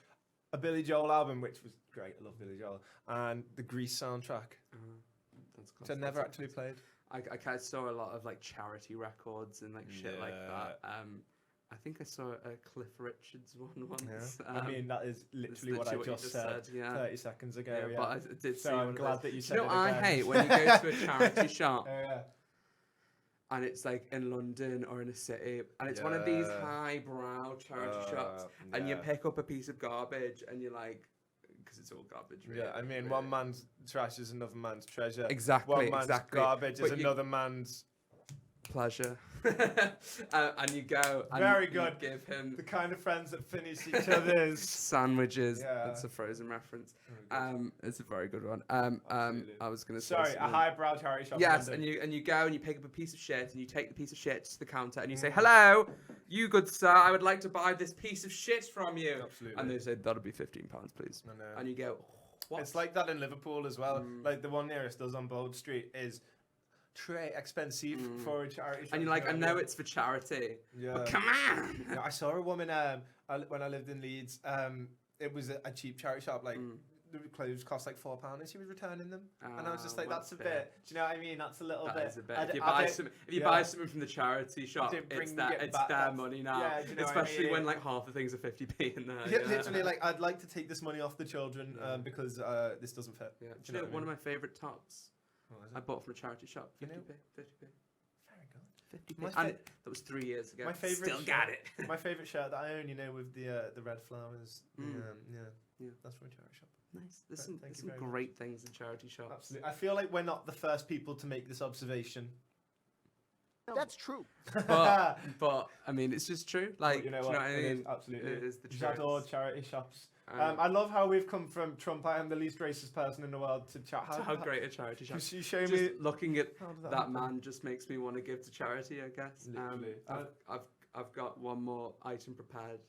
a Billy Joel album, which was great. I love Billy Joel, and the Grease soundtrack, That's which I never actually played. I kind of saw a lot of like charity records and like shit like that. I think I saw a Cliff Richards one once. I mean, that is literally what I literally just said yeah. 30 seconds ago. Yeah, Yeah, but I did So see I'm one of glad those. that you Do said you know it what I again. hate when you go to a charity shop yeah. and it's like in London or in a city and it's one of these highbrow charity shops and you pick up a piece of garbage and you're like, because it's all garbage. Really, Yeah, I mean, one man's trash is another man's treasure. Exactly, One man's exactly. garbage is But you- another man's. pleasure. And you go and Very you good. give him The kind of friends that finish each other's. sandwiches. Yeah. That's a Frozen reference. It's a very good one. Absolutely. I was gonna say Sorry, a something. highbrow charity shop. in Yes, London. and you go and you pick up a piece of shit and you take the piece of shit to the counter and you say, "Hello, you good sir, I would like to buy this piece of shit from you." Absolutely. And they say that'll be £15, please. I know. And you go, "What?" It's like that in Liverpool as well. Like the one nearest us on Bold Street is très expensive for a charity shop. and you're like, "I know it's for charity, Yeah. but come on." Yeah, I saw a woman when I lived in Leeds. It was a cheap charity shop. Like the clothes cost like £4, and she was returning them. And I was just like, well, "That's a fair. bit." Do you know what I mean? That's a little That bit. is a bit. I If d- you I buy don't- some, if you yeah. buy something from the charity shop, don't bring it's it back, their that's- money now. yeah, do you know what I Especially mean? when like half the things are 50p in there. Yeah, literally, like I'd like to take this money off the children because this doesn't fit. Yeah. Do Do you know what I one mean? of my favourite tops What was I it? bought from a charity shop? 50p. You know- 50p. Very good. 50p. My And fa- that was 3 years ago. My favorite. Still got it. My favorite shirt that I own, you know, with the red flowers. Yeah, that's from a charity shop. Nice. There's Thank some you very much. great things in charity shops. Absolutely. I feel like we're not the first people to make this observation. That's true. But I mean, it's just true. Like, you know do what? you know what I It is mean? absolutely. It is the truth. J'adore charity shops. Um, I love how we've come from Trump. I am the least racist person in the world to chat. How great a charity shop. Could you show Just me? looking at How did that happen? man just makes me want to give to charity, I guess. Literally. I've got one more item prepared.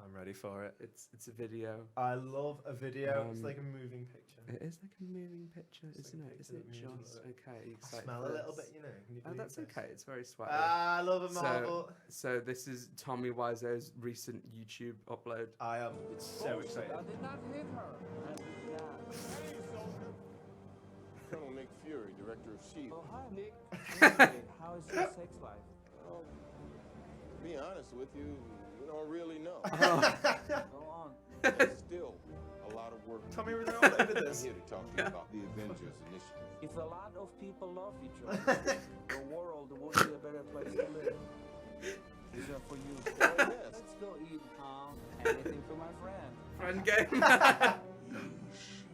I'm ready for it. It's a video. I love a video. It's Um, like a moving picture. It is like a moving picture, It's isn't like it? picture Isn't it that moves just a little okay? Are you I excited smell for a little this? bit, you know. Can you Oh, believe that's this? okay. It's very sweaty. I love a marble. So this is Tommy Wiseau's recent YouTube upload. I am so excited. did not hit her. Colonel Nick Fury, director of S.H.I.E.L.D. Oh, hi, Nick. How is your sex life? Well, to be honest with you, we don't really know. Go on. There's still a lot of work. Tommy was all over I'm this. here to talk to you about the Avengers Initiative. If a lot of people love each other, the world would be a better place to live. These are for you. Oh, yes. Let's go eat anything for my friend. Friend game. Should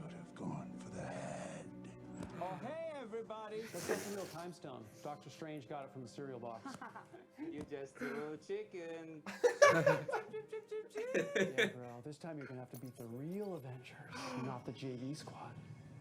have gone for the head. Oh, hey, everybody. That's like a real time stone. Doctor Strange got it from the cereal box. You just a little chicken. Yeah, bro. This time you're gonna have to beat the real Avengers, not the JV squad.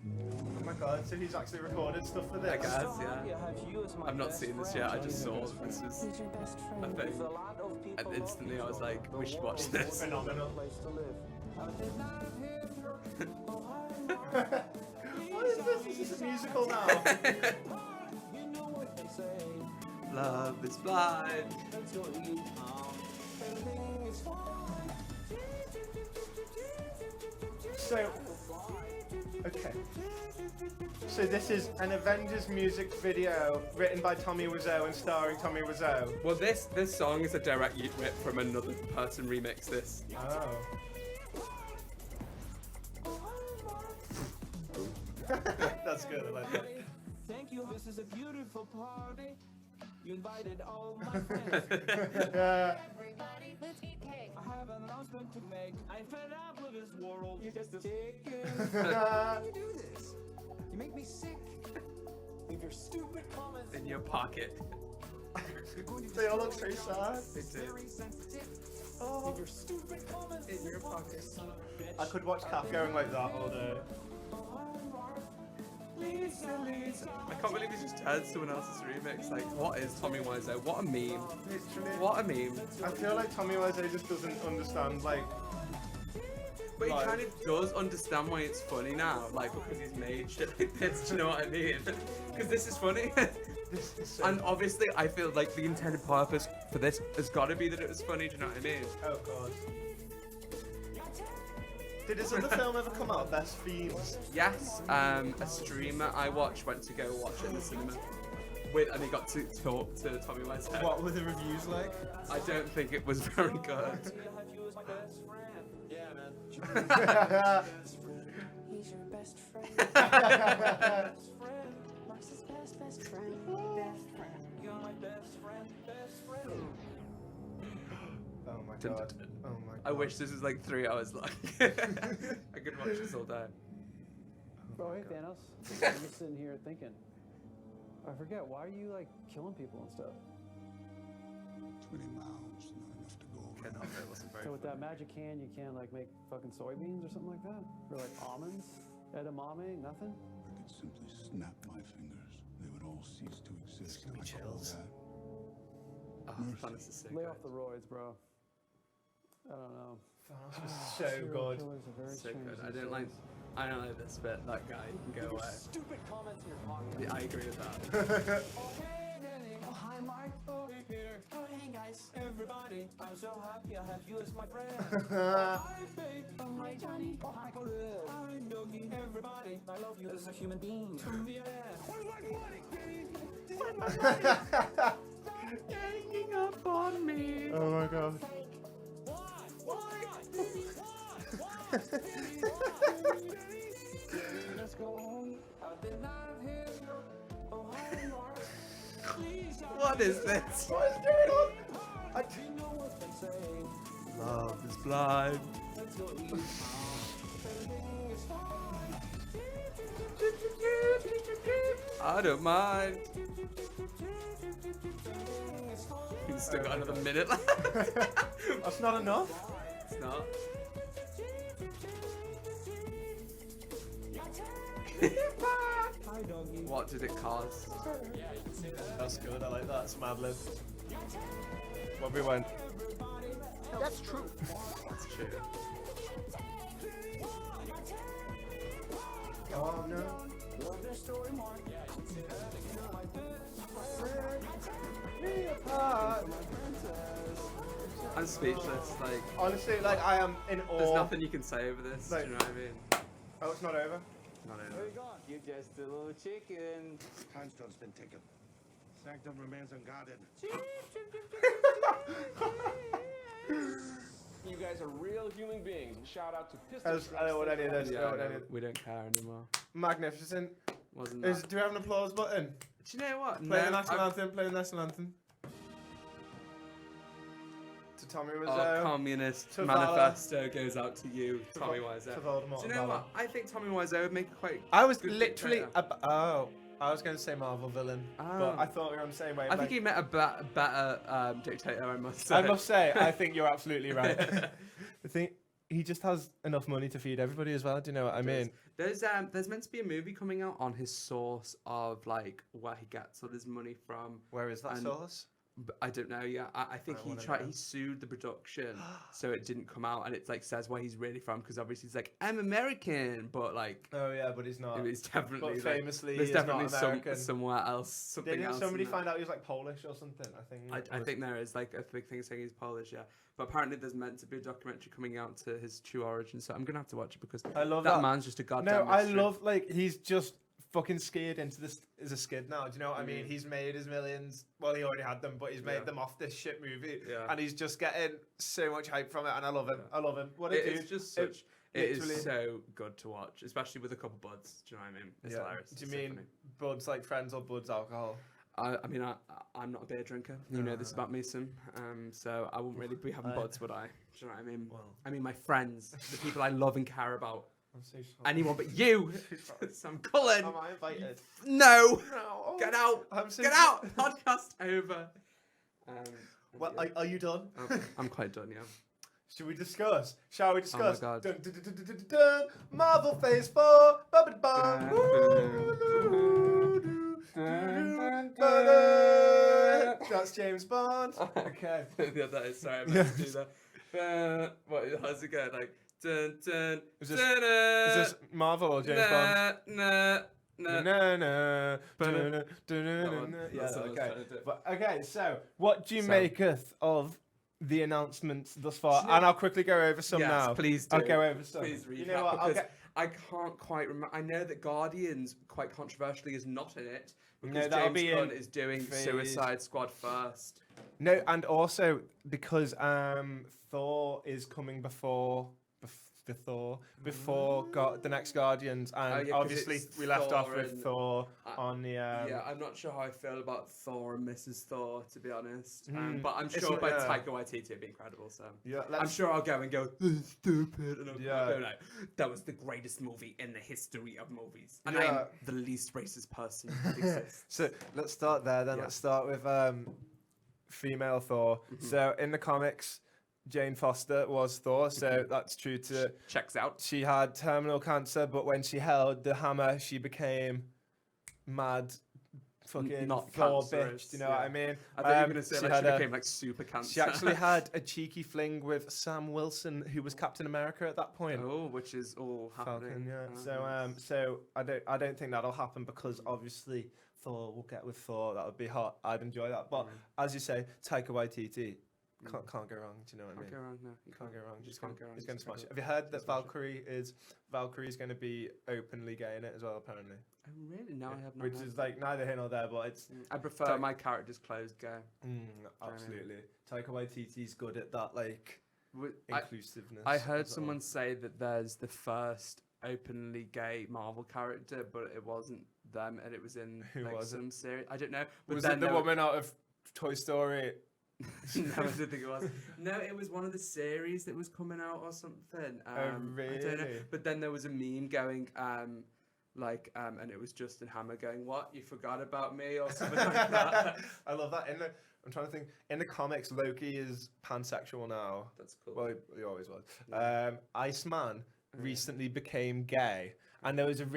Oh my god, so he's actually recorded stuff for this. I guess, So happy yeah. I have you as my I've not best seen this friend. yet. I just saw this was He's your best a friend. thing. If a lot of people And love instantly each I was other, like, the we should world watch would this. be a better Phenomenal. place to live. I did not hit her. What is this? Is this a musical now? You know what they say. Love is blind. Let's go eat everything is fine. So, okay. So this is an Avengers music video written by Tommy Wiseau and starring Tommy Wiseau. Well, this song is a direct rip from another person remixed this. Oh. That's good, I like that. Thank you. This is a beautiful party. You invited all my friends. Everybody, let's eat cake. I have an announcement to make. I'm fed up with this world. You're just a chicken. Why do you do this? You make me sick. Leave your stupid comments In your pocket. They all look so sad. They do. very sensitive. Oh. Leave your stupid comments In your pocket. I could watch Kath going like that all day. I can't believe he just heard someone else's remix. Like, what is Tommy Wiseau? What a meme. Literally. What a meme. I feel like Tommy Wiseau just doesn't understand, like... But he Like- kind of does understand why it's funny now. Like, because he's made shit like this. Do you know what I mean? Because this is funny. This is so... And obviously, I feel like the intended purpose for this has got to be that it was funny. Do you know what I mean? Oh, God. Did his other film ever come out, Best Fiends? Yes, a streamer I watched went to go watch it in the cinema. And he got to talk to Tommy Wiseau. What were the reviews like? I don't think it was very good. Yeah, man. He's your best friend. Best friend. Mark's his best friend. Best friend. You're my best friend. Best friend. Oh my God. Oh my God. I wish this was like 3 hours long. I could watch this all day. Bro, hey Thanos. I'm just sitting here thinking. I forget, why are you like killing people and stuff? 20 miles, not enough to go Okay, no, that wasn't very So with that funny. magic can, you can't like make fucking soybeans or something like that? Or like almonds? Edamame? Nothing? I could simply snap my fingers. They would all cease to exist. Give me I call chills. that Oh, Thanos is so Lay good. off the roids, bro. I don't know. Thanos was so Serial good. killers are very So strange good. these days. I don't like this bit. That guy can go away. Stupid comments in your pocket. Yeah, I agree with that. Oh, hi, Mike. Oh, here. Oh, hey, guys. Everybody. I'm so happy I have you as my friend. Hi, babe. Oh, hi, Johnny. Oh, hi, Khalil. Hi, Yogi. Everybody. I love you as a human being. Yeah. Where's my money, baby? Where's my money? Ganging up on me. Oh my God. Let's go home. I've been out of here. Oh, hi, Mark. Please, What is this? What is going on? you know what they say. Love is blind. Let's go eat. Everything is fine. I don't mind. He's still got another minute left. That's not enough. It's not. Hi, doggy. What did it cost? That's good. I like that. It's Mad Lib. What we went. That's true. That's true. Oh no. Love their story, Mark. I'm speechless. Like, Honestly, like I am in awe. there's nothing you can say over this. Like- do you know what I mean? Oh, it's not over. Not Where over. you going? You're just a little chicken. Timestone's been taken. Sanctum remains unguarded. You guys are real human beings. Shout out to Pistol I know what I did. I know what I did. We don't care anymore. Magnificent. Wasn't that? Do we have an applause button? Do you know what? Play the No, national I've- anthem. Play the national anthem. To Tommy Our Wiseau. communist to manifesto goes out to you, Tommy Wiseau. to Voldemort Do you and know Valor. what? I think Tommy Wiseau would make a quite. I was good literally. dictator. I was going to say Marvel villain, but Oh. I thought we were on the same I wavelength. think he met a better dictator. I must say. I must say, I think you're absolutely right. I think he just has enough money to feed everybody as well. Do you know what I mean? There's meant to be a movie coming out on his source of like where he gets all his money from. Where is that And- source? But I don't know. Yeah, I think wanna he know. sued the production, so it didn't come out, and it like says where he's really from because obviously he's like I'm American, but like Oh yeah, but he's not. it's definitely But like, famously, there's he is definitely not American. somewhere else something Didn't else. somebody in there. find out he was like Polish or something? I think. I think there is like a big thing saying he's Polish, yeah. But apparently there's meant to be a documentary coming out to his true origin, so I'm gonna have to watch it because I love that that. man's just a goddamn. No, I mystery. love like he's just fucking skied into this as a skid now. Do you know what I mean? Mhm. He's made his millions. Well, he already had them, but he's made Yeah. them off this shit movie, Yeah. and he's just getting so much hype from it. And I love him. I love him. What a It's dude! just such. It literally- is so good to watch, especially with a couple buds. Do you know what I mean? It's hilarious. Do you It's so mean funny. buds like friends or buds alcohol? I mean, I'm not a beer drinker. You know this about me, Sim. So I wouldn't really be having buds, would I? Do you know what I mean? Well. I mean, my friends, the people I love and care about. I'm so sorry. Anyone but you, Sam Cullen. Am I invited? No. No. Get out. I'm so Get out. Podcast over. Well, are you done? I'm quite done, yeah. Shall we discuss? Shall we discuss? Oh my God. Dun, dun, dun, dun, dun, dun, dun. Marvel Phase 4. That's James Bond. Okay. Yeah, that is. Sorry, I meant to do that. What? How's it go? Like, dun dun. Is this Marvel or James Bond? Nah. Yeah, okay. But, okay, so what do you maketh of the announcements thus far? And I'll quickly go over some now. Please do. I'll go over some. Please read You know what? because I can't quite remember. I know that Guardians, quite controversially, is not in it because that'll James be Gunn in is doing phase- Suicide Squad first. No, and also because Thor is coming before the next Guardians, and 'cause obviously it's we left off Thor with and- Thor on the. Yeah, I'm not sure how I feel about Thor and Mrs. Thor, to be honest. But I'm It's sure not- by yeah. Taika Waititi it'd be incredible. So Yeah, I'm sure I'll go and go, "This is stupid," and I'll Yeah. go like, "That was the greatest movie in the history of movies," and Yeah. I'm the least racist person that exists. So let's start there. Then Yeah. let's start with female Thor. So in the comics, Jane Foster was Thor, so that's true to... Checks out. She had terminal cancer, but when she held the hammer, she became mad fucking Not Thor cancerous, bitch, do you know what I mean? I thought you were going to say she like had she a- became like super cancer. She actually had a cheeky fling with Sam Wilson, who was Captain America at that point. Oh, which is all happening. Falcon, yeah. Oh, nice. So I don't think that'll happen because obviously Thor will get with Thor. That would be hot. I'd enjoy that. But as you say, Taika Waititi can't go wrong. Do you know what I mean? Can't go wrong, no. You can't go wrong. Just can't go wrong. He's going to Just smash it. can't Have go you heard that Just Valkyrie's going to be openly gay in it as well? Apparently. Oh, really? No, I have not. Which heard is that. like neither here nor there, but it's. I prefer my character's clothes go. Absolutely. Taika Waititi's good at that, like inclusiveness. I heard as well. someone say that there's the first openly gay Marvel character, but it wasn't them, and it was in Who like, was it? some series. I don't know. But Was then it the there woman out of Toy Story? no, I didn't think it was. No, it was one of the series that was coming out or something. I don't know. Really? But then there was a meme going, and it was Justin Hammer going, "What? You forgot about me?" or something like that. I love that. I'm trying to think. In the comics, Loki is pansexual now. That's cool. Well, he always was. Iceman recently became gay, and there was a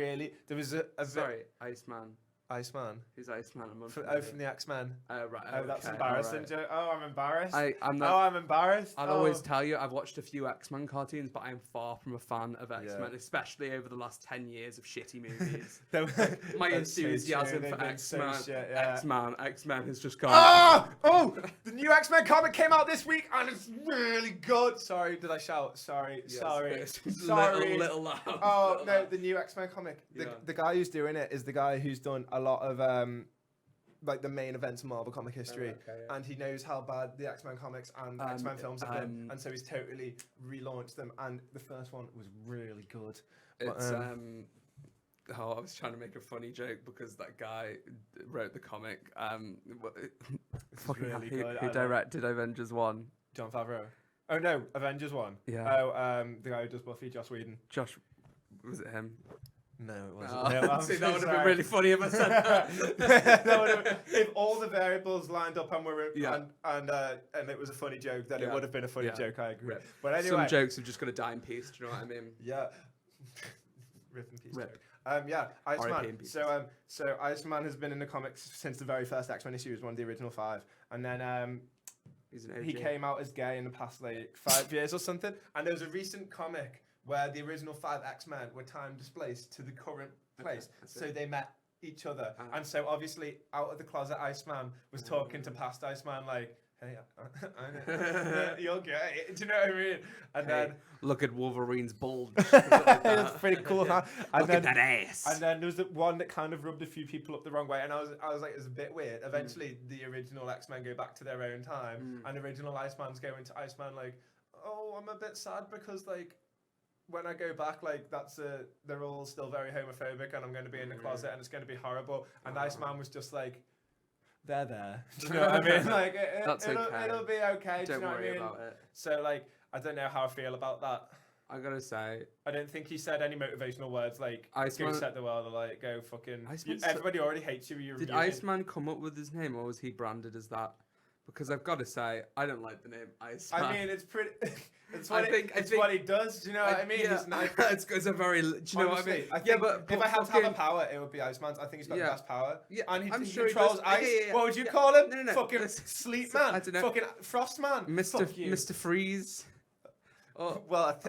Sorry, Iceman. Iceman. Who's Iceman? From the X-Men. Oh, right. Oh, that's okay, embarrassing, alright. Joe. Oh, I'm embarrassed. I'm not, Oh, I'm embarrassed. I'll always tell you, I've watched a few X-Men cartoons, but I'm far from a fan of X-Men, Yeah. especially over the last 10 years of shitty movies. That- My that's so enthusiasm true, for they've been so X-Men, shit, yeah. X-Men has just gone. Oh, the new X-Men comic came out this week, and it's really good. Sorry, did I shout? Sorry. It's Sorry. little loud. Oh, little no, loud. the new X-Men comic. Yeah. The guy who's doing it is the guy who's done a lot of like the main events of Marvel comic history, and he knows how bad the X-Men comics and X-Men films have been, and so he's totally relaunched them. And the first one was really good. It's I was trying to make a funny joke because that guy wrote the comic. Fucking really who good. directed Avengers 1? John Favreau. Oh no, Avengers 1. Yeah. Oh, the guy who does Buffy, Joss Whedon. Josh, was it him? No, it wasn't. Oh, No, I'm see, so that would have been sorry. really funny if I said that. That would've- if all the variables lined up and were Yeah. and it was a funny joke, then it Yeah. would have been a funny Yeah. joke. I agree. Rip. But anyway, Some jokes have just got to die in peace. Do you know what I mean? yeah. Rip in peace. Rip. Joke. Yeah, R.I.P. Iceman. in peace. So Iceman has been in the comics since the very first X-Men issue. It was one of the original 5, and then He's an OG. he came out as gay in the past like 5 years or something. And there was a recent comic where the original 5 X-Men were time displaced to the current place, so they met each other. And so obviously, out of the closet, Iceman was talking to past Iceman like, "Hey, you're gay." Do you know what I mean? And Hey, look at Wolverine's bulge. it's pretty cool, huh? And Look then, at that ass. And then there was the one that kind of rubbed a few people up the wrong way, and I was like, it's a bit weird. Eventually, the original X-Men go back to their own time, and original Iceman's going to Iceman like, "Oh, I'm a bit sad because like, when I go back, like they're all still very homophobic, and I'm going to be in the closet, and it's going to be horrible." And Iceman was just like, they're there. Do you know what I mean? Like, That's it'll, okay. it'll be okay. Do Don't you know what I worry mean? about it. So, like, I don't know how I feel about that. I gotta say, I don't think he said any motivational words like Iceman, go set the world or like go fucking. Iceman Everybody already hates you. You're did muted. Iceman come up with his name, or was he branded as that? Because I've got to say, I don't like the name Iceman. I mean, it's pretty. It's what I think what he does. Do you know what I mean? Yeah, It's nice. it's a very. Do you know what I mean? Yeah, but if I had to have a power, it would be Iceman's. I think he's got the best power. Yeah, and he I'm he sure he controls does. ice. Yeah. What would you call him? No. Fucking sleep man. I don't know. Fucking frost man. Mr. Freeze. Oh, well,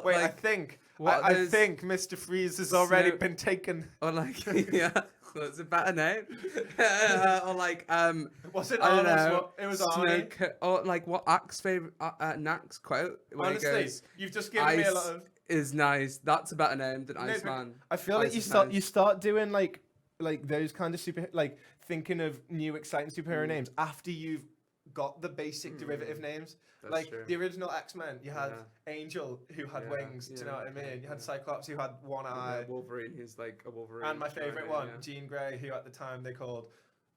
wait. like, I think. what, I think Mr. Freeze has already been taken. Or like, yeah, that's a better name. Or like, Was it I don't Arnold's? know, It was Arnie. Or like, what Axe favorite Nax quote? When Honestly, he goes, you've just given me a lot "Ice of. is nice. That's a better name than No, but Iceman. I feel Ice like is nice. you start doing like those kind of thinking of new exciting superhero names after you've got the basic derivative names. That's like true. the original X-Men, you had Angel who had Yeah, wings. Do you know what I mean? You had Cyclops who had one eye. Wolverine, who's like a Wolverine. And my favorite China, one, yeah. Jean Grey, who at the time they called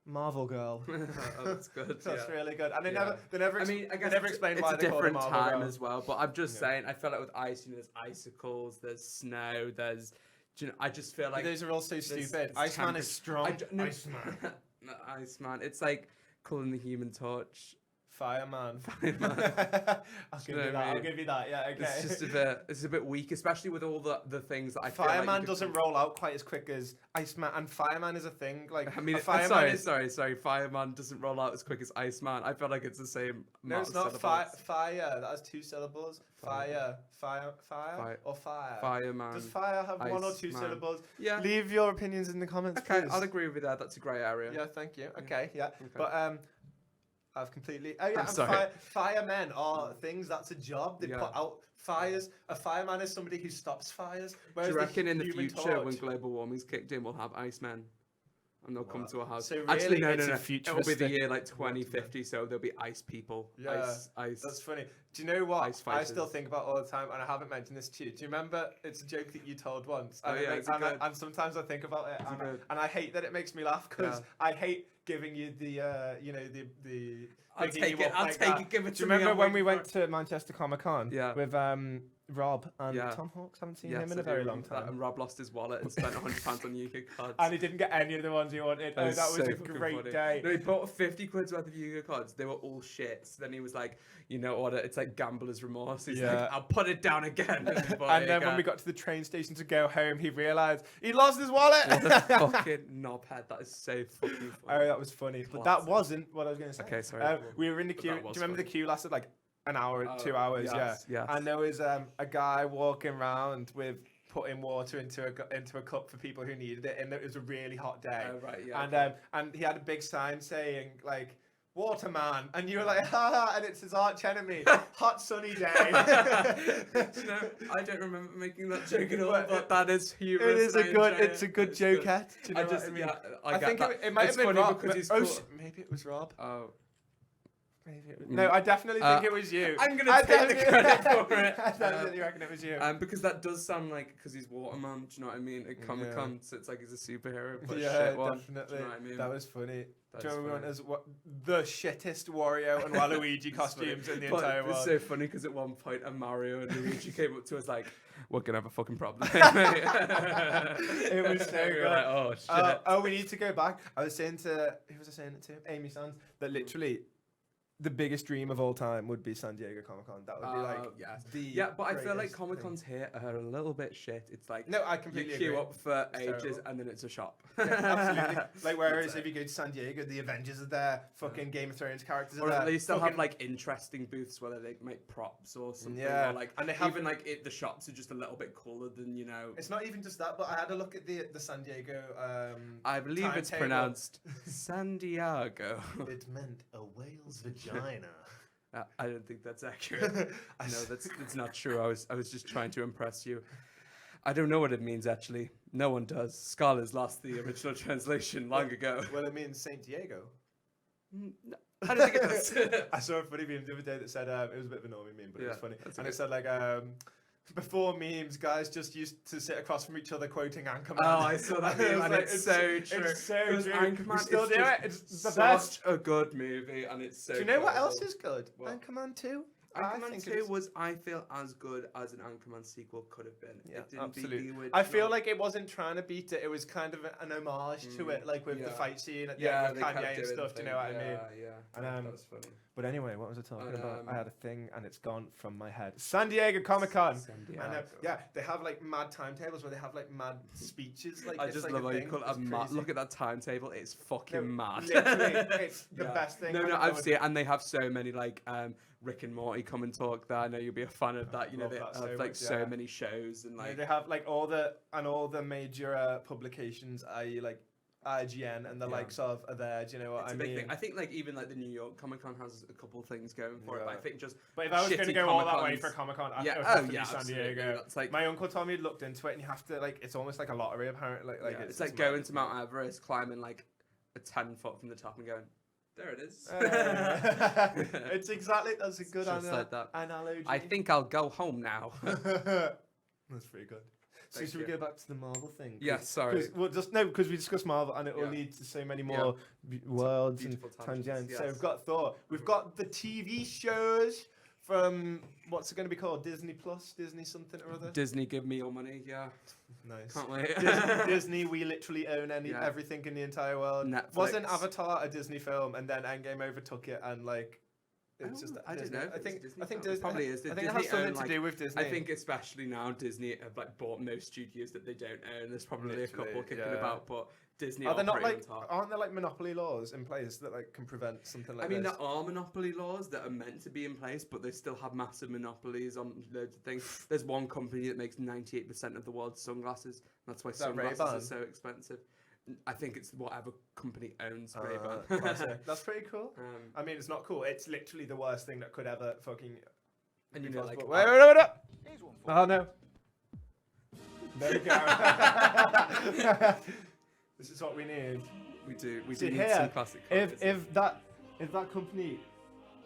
Marvel Girl. Oh, that's good. That's yeah. really good. And they Yeah. never. I mean, I guess they never it's- explained it's why a they called her different Marvel time Girl. as well. But I'm just saying, I feel like with ice, there's icicles, there's snow, there's. Do you know, I just feel like Those are all so there's- stupid. it's Iceman is strong. no, Iceman. no, Iceman. It's like calling the Human Torch. Fireman. Fireman. I'll Do give you know you what that. I I'll mean? give you that. Yeah, okay. It's just a bit weak, especially with all the things that I feel Fireman like you could doesn't roll out quite as quick as Iceman, and Fireman is a thing. Like I mean, a fireman sorry. Fireman doesn't roll out as quick as Iceman. I feel like it's the same. No, amount it's of not. syllables. Fire. That has 2 syllables. Fire. Or fire. Fireman. Does fire have 1 or 2 Iceman. syllables? Yeah. Leave your opinions in the comments. Okay, please. I'll agree with you there. That's a grey area. Yeah, thank you. Okay, yeah. Okay. But I've completely. Oh yeah, I'm and sorry. firemen are things. That's a job. They Yeah. put out fires. A fireman is somebody who stops fires. Do Whereas you reckon in the Human future, Torch, when global warming's kicked in, we'll have Icemen? And they'll come to our house. So Actually, really, no. it's a It'll be the futuristic year like 2050, so there'll be ice people. Yeah, Ice. that's funny. Do you know what Ice I still fighters. think about all the time, and I haven't mentioned this to you. Do you remember? It's a joke that you told once. Oh, And, yeah, is it good? and sometimes I think about it, Is it good? and I hate that it makes me laugh because Yeah. I hate giving you the the. I'll bigging take you it. up I'll like take that. it. Give it Do you to me. remember I'm when we waiting went to Manchester Comic Con? Yeah. With Rob and Yeah. Tom Hawks? Haven't seen Yes, him in I a do very long remember that, time. And Rob lost his wallet and spent £100 on UK cards. And he didn't get any of the ones he wanted. That That was so a fucking great funny. day. No, he bought 50 quid's worth of Yu-Gi-Oh cards. They were all shit. So then he was like, you know what? It's like gambler's remorse. He's Yeah. like, I'll put it down again. And then when we got to the train station to go home, he realised he lost his wallet. What a fucking knobhead. That is so fucking funny. Oh, that was funny. But that wasn't what I was going to say. Okay, sorry. We were in the But queue. that Do you was remember funny. the queue lasted like an hour, Oh, 2 hours? yes, Yeah. yes. And there was a guy walking around with putting water into a cup for people who needed it, and it was a really hot day. Oh, right, yeah, And okay. and he had a big sign saying like, Waterman, and you were like, ha, and it's his arch enemy. Hot sunny day. No, I don't remember making that joke at all, but that is humorous. It is and a I good. enjoy It's it. a good It's joke, Ed. Do you know I what just, I mean? yeah, I get think that. it might It's have been funny Rob. because he's Oh, cool. maybe it was Rob. Oh. Maybe it was, no, I definitely think it was you. I'm gonna take the credit for it. I definitely reckon it was you. Because that does sound like because he's Waterman. Do you know what I mean? At Comic Con, so it's like he's a superhero, but yeah, shit one. definitely. Do you know what I mean? That was funny. That Do you is remember we went funny. as the shittest Wario and Waluigi It's costumes funny. in the But entire It's world? so funny because at one point, Mario and Luigi came up to us like, "We're gonna have a fucking problem." It was so We good. were like, "Oh shit." Oh, we need to go back. I was saying to who was I saying it to? Amy Sands. That literally the biggest dream of all time would be San Diego Comic Con. That would be like yeah, but I feel like greatest Comic thing. Cons here are a little bit shit. It's like No, I completely you queue agree. up for It's ages terrible. and then it's a shop. Yeah, absolutely. Like whereas That's if you go to San Diego, the Avengers are there, fucking Game of Thrones characters are Or there. at least they'll have fucking- like interesting booths where they make props or something. Yeah, Or like and they have- even like the shops are just a little bit cooler than It's not even just that, but I had a look at the San Diego. I believe it's timetable. pronounced San Diego. It meant a whale's vagina. I don't think that's accurate. No, that's not true. I was just trying to impress you. I don't know what it means actually. No one does. Scholars lost the original translation long ago. Well, it means Saint Diego. No, I don't think it does. I saw a funny meme the other day that said it was a bit of a normie meme, but it was Yeah, funny, that's and okay. it said like before memes, guys just used to sit across from each other quoting Anchorman. Oh, I saw that meme, and like, it's so true. It's so Because true. Anchorman We still is do just it. It's the such best. a good movie, and it's so. Do you know what quotable. else is good? What? Anchorman 2. Anchorman 2 was, I feel, as good as an Anchorman sequel could have been. Yeah, It didn't absolutely. beat the original. I feel like it wasn't trying to beat it. It was kind of an homage to it, like with the fight scene at the end with Kanye and stuff. Do you know what I mean? Yeah, And, that was funny. But anyway, what was I talking about? Um, I had a thing and it's gone from my head. San Diego Comic-Con. San And, Diego. yeah, they have like mad timetables where they have like mad speeches. Like I it's just like love a how you thing. call it It's a mad. crazy. Look at that timetable. It's fucking mad. Literally, it's the Yeah. best thing. No, I've I've ever seen it, and they have so many like Rick and Morty come and talk there. I know you'll be a fan of that. You know, love they that have so like much, so yeah. many shows and Yeah, like they have like all the major publications, i.e. like IGN and the likes of are there. Do you know what it's I a big mean? thing. I think like even like the New York Comic Con has a couple things going for it. But I think just But if I was going to shitty go all that way Comic-Cons- for Comic Con, yeah, it would have to be San absolutely. Diego. That's like My uncle told me he'd looked into it, and you have to like it's almost like a lottery apparently. Like it's like going to Mount Everest, climbing like a 10 foot from the top and going, there it is. It's exactly that's a good Just like that. analogy. I think I'll go home now. That's pretty good. So Thank should we you. go back to the Marvel thing? Yes, sorry. Well, because we discussed Marvel and it will Yeah. lead to so many more worlds and beautiful tangents. tangents, So yes. we've got Thor. We've got the TV shows from what's it going to be called? Disney Plus, Disney something or other. Disney, give me your money. Yeah. Nice. Can't wait. Disney, we literally own Yeah. everything in the entire world. Netflix. Wasn't Avatar a Disney film and then Endgame overtook it and like it's just I don't Disney. know. I think Disney Disney probably is. I think Disney it has something own, to like, do with Disney. I think especially now Disney have like bought most studios that they don't own. There's probably a couple Literally, kicking yeah. about, but Disney are there not pretty like on top. aren't there like monopoly laws in place that like can prevent something like I mean, this? there are monopoly laws that are meant to be in place, but they still have massive monopolies on loads of things. There's one company that makes 98% of the world's sunglasses. That's why that sunglasses Ray-Ban? are so expensive. I think it's whatever company owns Classic. Ray-Ban. That's pretty cool. I mean, it's not cool. It's literally the worst thing that could ever fucking. And be you know, like, possible. wait. Oh no. There we go. This is what we need. we do See, need here, some classic if that company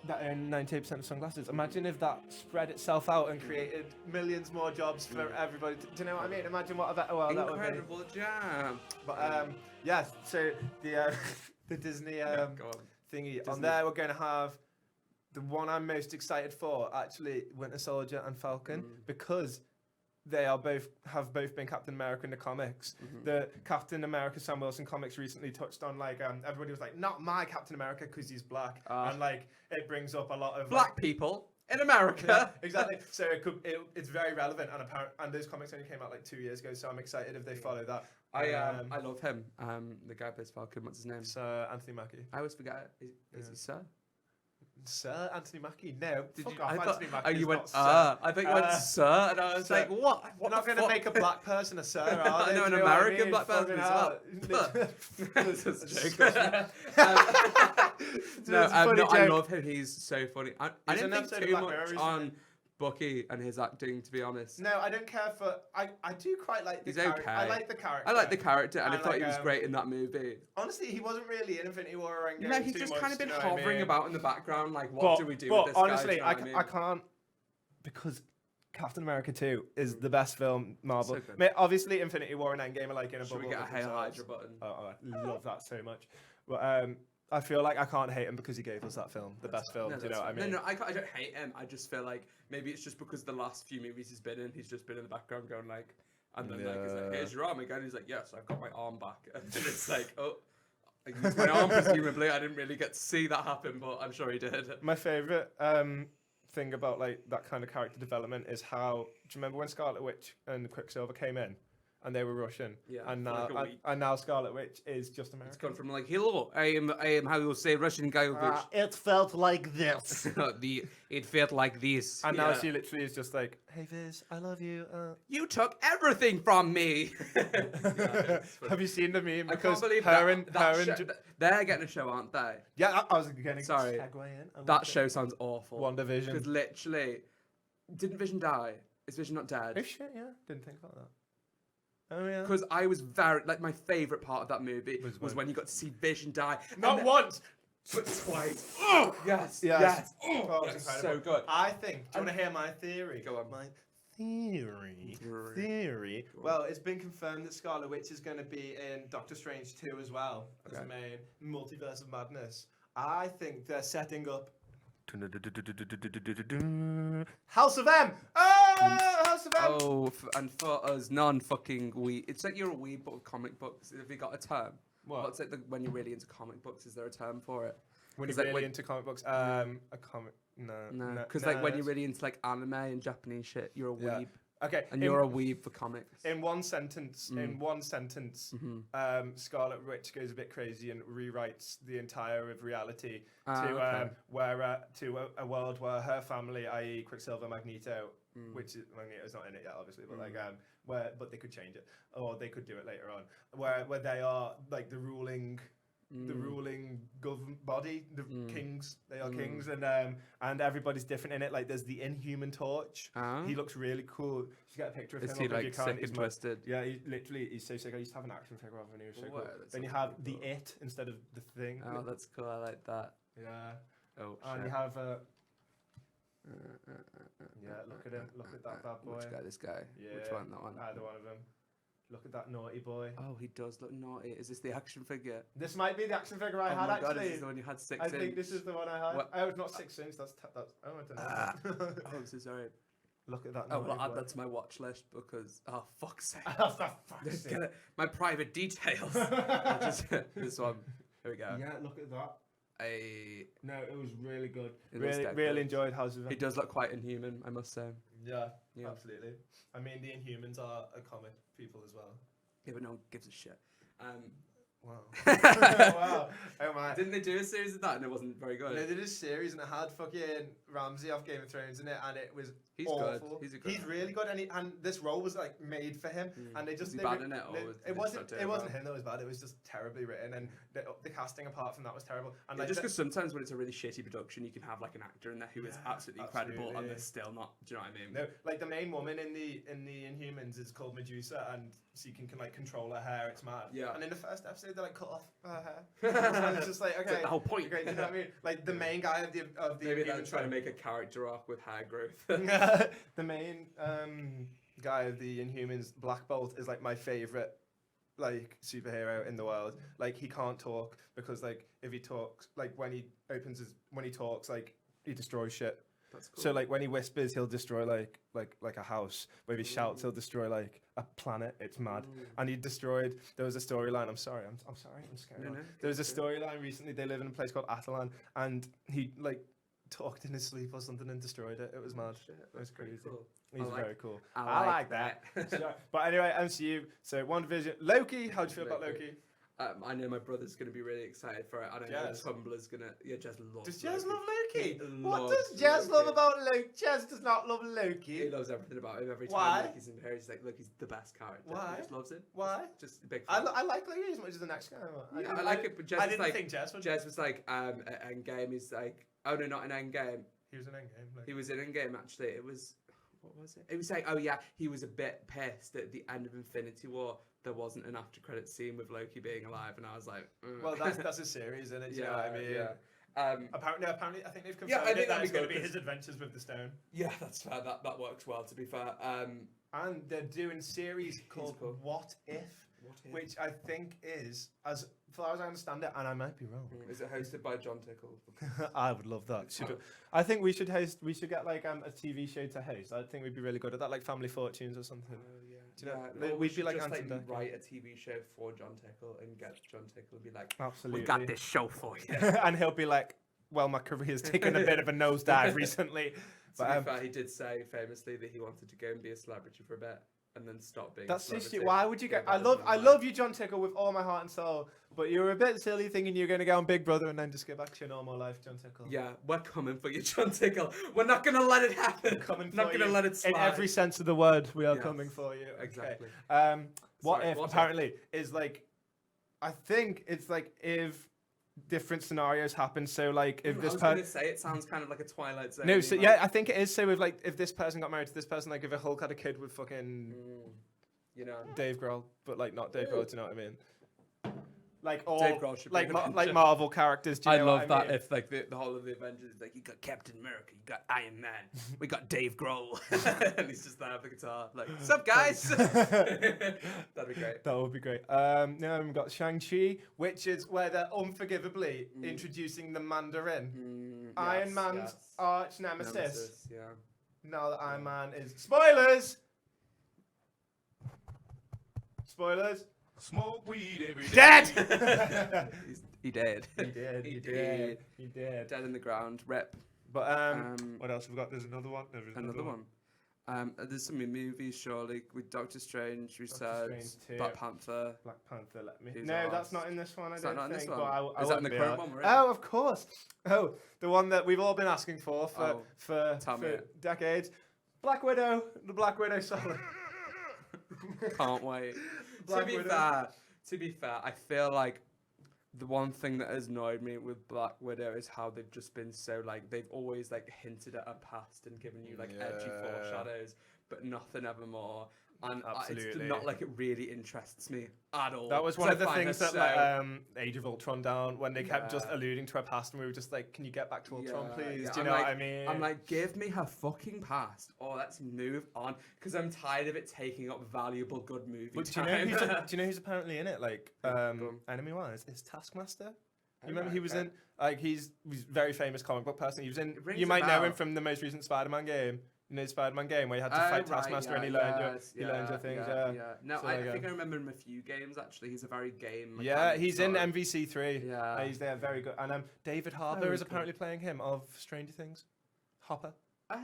that owned 98% of sunglasses, imagine if that spread itself out and created millions more jobs for everybody. Do you know what I mean? Imagine what a better world that would be. Incredible job. But yeah, so the the Disney Go on. thingy on Disney. there, we're going to have the one I'm most excited for, actually, Winter Soldier and Falcon, because they have both been Captain America in the comics. The Captain America Sam Wilson comics recently touched on like everybody was like, not my Captain America because he's black, and like it brings up a lot of Black people in America. Yeah, exactly. So it's very relevant, and those comics only came out like 2 years ago. So I'm excited if they follow that. I love him. The guy who plays Falcon. What's his name? Sir Anthony Mackie. I always forget. Is he Sir? Sir Anthony Mackie? No. Did fuck you? off, I thought. Anthony Mackie Oh, is you went. not Sir. I think you went Sir, and I was Sir. like, what? We're What not the going to fuck? make a black person a Sir, are I they? know, an Do you what I American mean? black person Fucking as well. hell. That's a joke. Disgusting. No, It's a funny no, I joke. love him. He's so funny. I He's didn't an think episode of too Black Mirror much recently. on Bucky and his acting, to be honest. No, I don't care for. I do quite like the He's character. okay. I like the character. I like the character, and I And, thought like, he was great in that movie. Honestly, he wasn't really in Infinity War or Endgame. No, he's too just much, kind of been do you know what I hovering mean? about in the background, like, what do we do with this honestly, guy? Do you know I what can't, because Captain America 2 is the best film Marvel. So good. Mate, obviously, Infinity War and Endgame are like in a Should we bubble. get a with Hail themselves. Hydra button? Oh, I love that so much. But I feel like I can't hate him because he gave us that film, the best film. No, Do you know what I mean? No, I don't hate him. I just feel like maybe it's just because the last few movies he's been in, he's just been in the background going like, and then like, he's like, here's your arm again. He's like, yes, I've got my arm back. And then it's like, oh, I used my arm presumably. I didn't really get to see that happen, but I'm sure he did. My favorite thing about like that kind of character development is how. Do you remember when Scarlet Witch and Quicksilver came in? And they were Russian, Yeah, and for now like a week. and now Scarlet Witch is just American. It's gone from like, hello, I am how you say Russian guy. It felt like this. It felt like this. And now she literally is just like, hey Viz, I love you. You took everything from me. Have you seen the meme? I Because can't believe they're getting a show, aren't they? Yeah, I was getting Sorry. segue in. That show sounds awful. WandaVision. Because literally, didn't Vision die? Is Vision not dead? Oh shit, yeah. Didn't think about that. Oh yeah. Because I was my favourite part of that movie was when you got to see Vision die. Not once, but twice. Oh yes, yes. Oh, Oh, that's it's so incredible. good. I think. Do you want to hear my theory? Go on. My Theory. Well, it's been confirmed that Scarlet Witch is going to be in Doctor Strange 2 as well as the main Multiverse of Madness. I think they're setting up House of M. Oh, House of M. Oh, and for us non-fucking it's like you're a weeb but with comic books. Have you got a term? What's it when you're really into comic books? Is there a term for it? When you're really into comic books, a comic. No, because like when you're really into like anime and Japanese shit, you're a weeb. Okay, and you're a weeb for comics. In one sentence, Scarlet Witch goes a bit crazy and rewrites the entire of reality to a world where her family, i.e., Quicksilver, Magneto, which is, Magneto's not in it yet, obviously, but but they could change it, or they could do it later on, where they are like the ruling government body, the kings. They are kings, and everybody's different in it. Like there's the Inhuman Torch. He looks really cool. You should get a picture of him. Is he like sick and twisted? Yeah, he's so sick. I used to have an action figure of him. He was so cool. Then you have the It instead of the Thing. Oh, that's cool. I like that. Yeah. Oh, and shit. you have look at him. Look at that bad boy. Which guy? This guy? Yeah. Which one? That one? Either one of them. Look at that naughty boy. Oh, he does look naughty. Is this the action figure? This might be the action figure I had, my God, actually. is this the one you had 6 I inch? think this is the one I had. What? Oh, it's not 6 inch. That's I don't know. I'm so sorry. Look at that. Oh, well, naughty add boy. that to my watch list because, oh, fuck's sake. Oh, for fuck's sake. My private details. This one. Here we go. Yeah, look at that. No, it was really good. Really enjoyed House of M. He does look quite inhuman, I must say. Yeah, absolutely. I mean, the Inhumans are a comic people as well. Yeah, but no one gives a shit. Wow. Wow. Oh my. Didn't they do a series of that and it wasn't very good? No, they did a series and it had fucking Ramsay off Game of Thrones in it, and it was awful. Good. He's really good, and this role was like made for him. And they just Was he bad in it, or it wasn't him that was bad. It was just terribly written, and the casting apart from that was terrible. And like just because sometimes when it's a really shitty production, you can have like an actor in there who is absolutely incredible, and they're still not. Do you know what I mean? No, like the main woman in the Inhumans is called Medusa, and she can like control her hair. It's mad. Yeah. And in the first episode, they like cut off her hair. It's just like okay, it's like the whole point. Okay, you know what I mean? Like the main guy of the maybe they're trying to make a character arc with hair growth. The main guy of the Inhumans, Black Bolt, is like my favorite like superhero in the world. Like he can't talk because like if he talks, like when he talks, like he destroys shit. That's cool. So like when he whispers, he'll destroy like a house. Where if he shouts, he'll destroy like a planet. It's mad. And he destroyed. There was a storyline. I'm sorry. I'm sorry. I'm scared. No, there was a storyline recently. They live in a place called Atalan, and he like talked in his sleep or something and destroyed it. It was mad. It was crazy. Cool. He's very cool. I like that. But anyway, MCU. So WandaVision. Loki. How do you feel about Loki? I know my brother's going to be really excited for it. I don't know Tumblr's going to... Yeah, Jez loves Does Jez love Loki? What does Jez love about Loki? Jez does not love Loki. He loves everything about him. Every time Why? Loki's in here, he's like, look, he's the best character. Why? He just loves it. Why? Just a big fan. I like Loki as much as the next guy. Yeah, I like it, but Jez I didn't think Jez would. Jez was like, at Endgame, he's like... Oh, no, not in Endgame. He was in Endgame. He was in Endgame, actually. It was... What was it? It was like, oh yeah, he was a bit pissed at the end of Infinity War. There wasn't an after credit scene with Loki being alive, and I was like, well, that's a series, isn't it? You know what I mean? Yeah. Apparently, I think they've confirmed that it's going to be his adventures with the stone. Yeah, that's fair. That works well, to be fair. And they're doing series called What If, which I think is, as far as I understand it, and I might be wrong. Is it hosted by John Tickle? I would love that. I think we should host. We should get like a TV show to host. I think we'd be really good at that, like Family Fortunes or something. Do you know? We'd be like just Anton like write a TV show for John Tickle and get John Tickle to be like, absolutely, we got this show for you, and he'll be like, well, my career's taken a bit of a nosedive recently. But to be fair, he did say famously that he wanted to go and be a celebrity for a bit and then stop being. That's just you. Why would you go? I love you, John Tickle, with all my heart and soul. But you were a bit silly thinking you're going to go on Big Brother and then just go back to your normal life, John Tickle. Yeah, we're coming for you, John Tickle. We're not going to let it happen. Coming not going to let it slide. In every sense of the word, we are coming for you. Exactly. What if apparently is like, I think it's like if different scenarios happen. So like if this person, say it sounds kind of like a Twilight Zone. No, so yeah, I think it is. So if like if this person got married to this person, like if a Hulk had a kid with fucking, you know, Dave Grohl, but like not Dave Grohl. Do you know what I mean? Like all, Dave Grohl should be like an like Avenger. Marvel characters. Do you I know love what I that mean? if like the whole of the Avengers is like, you got Captain America, you got Iron Man, we got Dave Grohl, and he's just there with the guitar, like, what's up, guys? That'd be great. That would be great. Now we've got Shang-Chi, which is where they're unforgivably introducing the Mandarin, Iron yes, Man's yes. arch nemesis. Yeah. Now that Iron Man is spoilers. Spoilers. Smoke weed every day. Dead. He did. He did. He He did. did. He did. Dead in the ground. Rip. But what else have we got? There's another one. There is Another one. There's some movies, surely, with Doctor Strange, we said, Strange 2. Black Panther. Black Panther. Let me. Who's No, ours? that's not in this one. I Is don't that not in this think. one? But I Is that in won't the be current on. one we're in? Oh, of course. Oh, the one that we've all been asking for Tell me it. decades. Black Widow. The Black Widow song. Can't wait. Black Widow. To be fair, I feel like the one thing that has annoyed me with Black Widow is how they've just been so like they've always like hinted at a past and given you like edgy foreshadows, but nothing ever more. And it's Absolutely. not like it really interests me at all. That was 'cause one I of the find things her that so- let Age of Ultron down when they kept just Yeah. alluding to her past, and we were just like, "Can you get back to Ultron, please?" yeah. Do you I'm know like, what I mean? I'm like, give me her fucking past, or let's move on, because I'm tired of it taking up valuable good movie But do time. you know who's apparently in it? Like, enemy-wise, is Taskmaster. You remember he was in? Like, he's a very famous comic book person. He was in. rings You a might know him bell. from the most recent Spider-Man game. You know the Spider-Man game where you had to fight Taskmaster and he learned your things. Yeah. No, So I there you think go. I remember him a few games actually. He's a very game. Yeah, mechanic he's in sort of- MVC3. Yeah. He's there, very good. And David Harbour Very is good. apparently playing him of Stranger Things. Hopper. I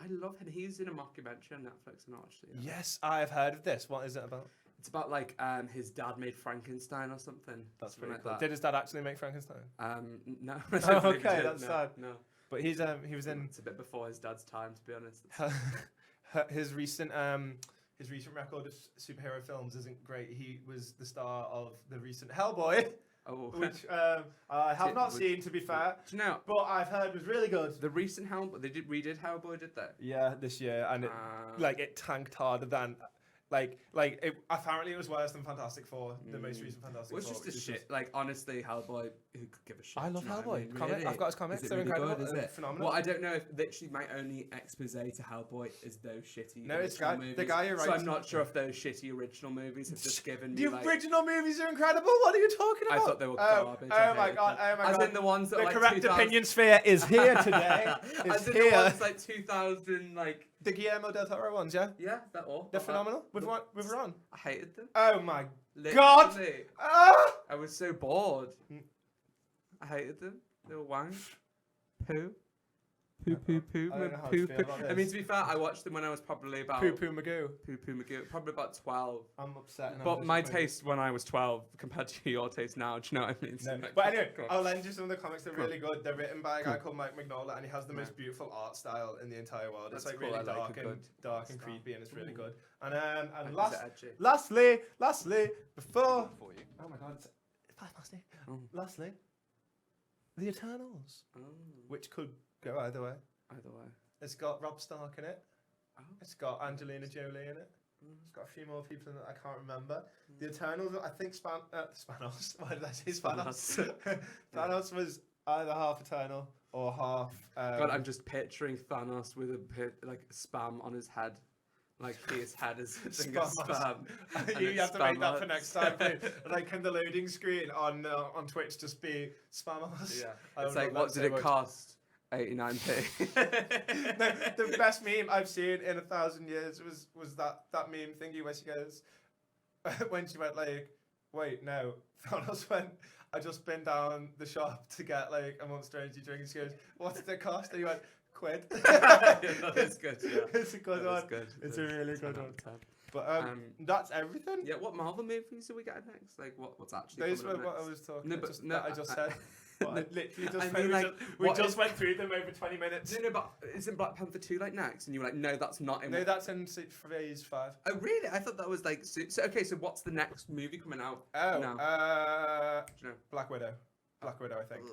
love him. He's in a mockumentary on Netflix and actually. Yes, I've heard of this. What is it about? It's about like his dad made Frankenstein or something. That's something pretty like cool. that. Did his dad actually make Frankenstein? No. I Oh, don't believe he okay, did, that's no, sad. No. But he was in It's a bit before his dad's time, to be honest. his recent record of superhero films isn't great. He was the star of the recent Hellboy, which I have not seen, to be fair. Do you know? But I've heard was really good. The recent Hellboy, they redid Hellboy, did they? Yeah, this year, and it tanked harder than. Apparently it was worse than Fantastic Four, the most recent Fantastic Well, it's Four. just a which is shit. Like, honestly, Hellboy, who could give a shit? I love do you know what Hellboy. I mean? Comic- I've got his comics, Is it they're really incredible, good, is they're it? phenomenal. Well, I don't know if literally my only expose to Hellboy is those shitty No, it's original the movies. guy who So writes I'm not sure if those shitty original movies have just given me The like... original movies are incredible. What are you talking I about? thought they were garbage. Oh my god! Oh my As god! in the ones that the like correct 2000 opinion sphere is here today. As It's in here. the ones like 2000, like... The Guillermo del Toro ones, yeah. Yeah, that all. They're phenomenal. With Ron. I hated them. Oh my Literally. god! Ah! I was so bored. I hated them. They were wank. Poo. Poo poo poo. I don't know how to Poo feel poo. about I mean, this. to be fair, I watched them when I was probably about... Poo Poo Magoo. Poo poo Magoo. Probably about 12. I'm upset. and I'm But my disappointed. taste when I was 12 compared to your taste now, do you know what I mean? So, No. like, But anyway, go on. I'll lend you some of the comics. They're Cool. really good. They're written by a guy Cool. called Mike Mignola, and he has the most beautiful art style in the entire world. That's it's like cool, really I like a dark good art and style. creepy, and it's really Mm. good. And And lastly, before oh my god, it's 8:05. Lastly, the Eternals, which could go either way. Either way. It's got Rob Stark in it. Oh. It's got Angelina Jolie in it. It's got a few more people in it I can't remember. The Eternals, I think Spanos. Why did I say Spanos? Thanos was either half Eternal or half. God, I'm just picturing Thanos with like spam on his head. Like his head is a thing of spam. You and have it's to make that for Spamos. next time. Please. Like, can the loading screen on Twitch just be Spamos? Yeah. I It's would like, love what that did so it much. cost? 89p. No, the best meme I've seen in 1,000 years was that meme thingy where she goes, when she went like, wait, no, Thanos went, I just been down the shop to get like a Monster Energy drink. And she goes, what did it cost? And he went, £1. That is good, yeah. It's a good That is one. good. It's a really good one. 10. But that's everything. Yeah, what Marvel movies are we getting next? Like, what's actually Those coming were up what I next? was talking No, about. but Just, no, that I just said. What I literally just I said. mean, We like, just, we what just is- went through them over 20 minutes. No, but isn't Black Panther 2 like next? And you were like, no, that's not in. No, that's in phase 5. Oh, really? I thought that was like. So okay, so what's the next movie coming out? Oh, now? uh, Do you know? Black Widow. Black Widow, I think.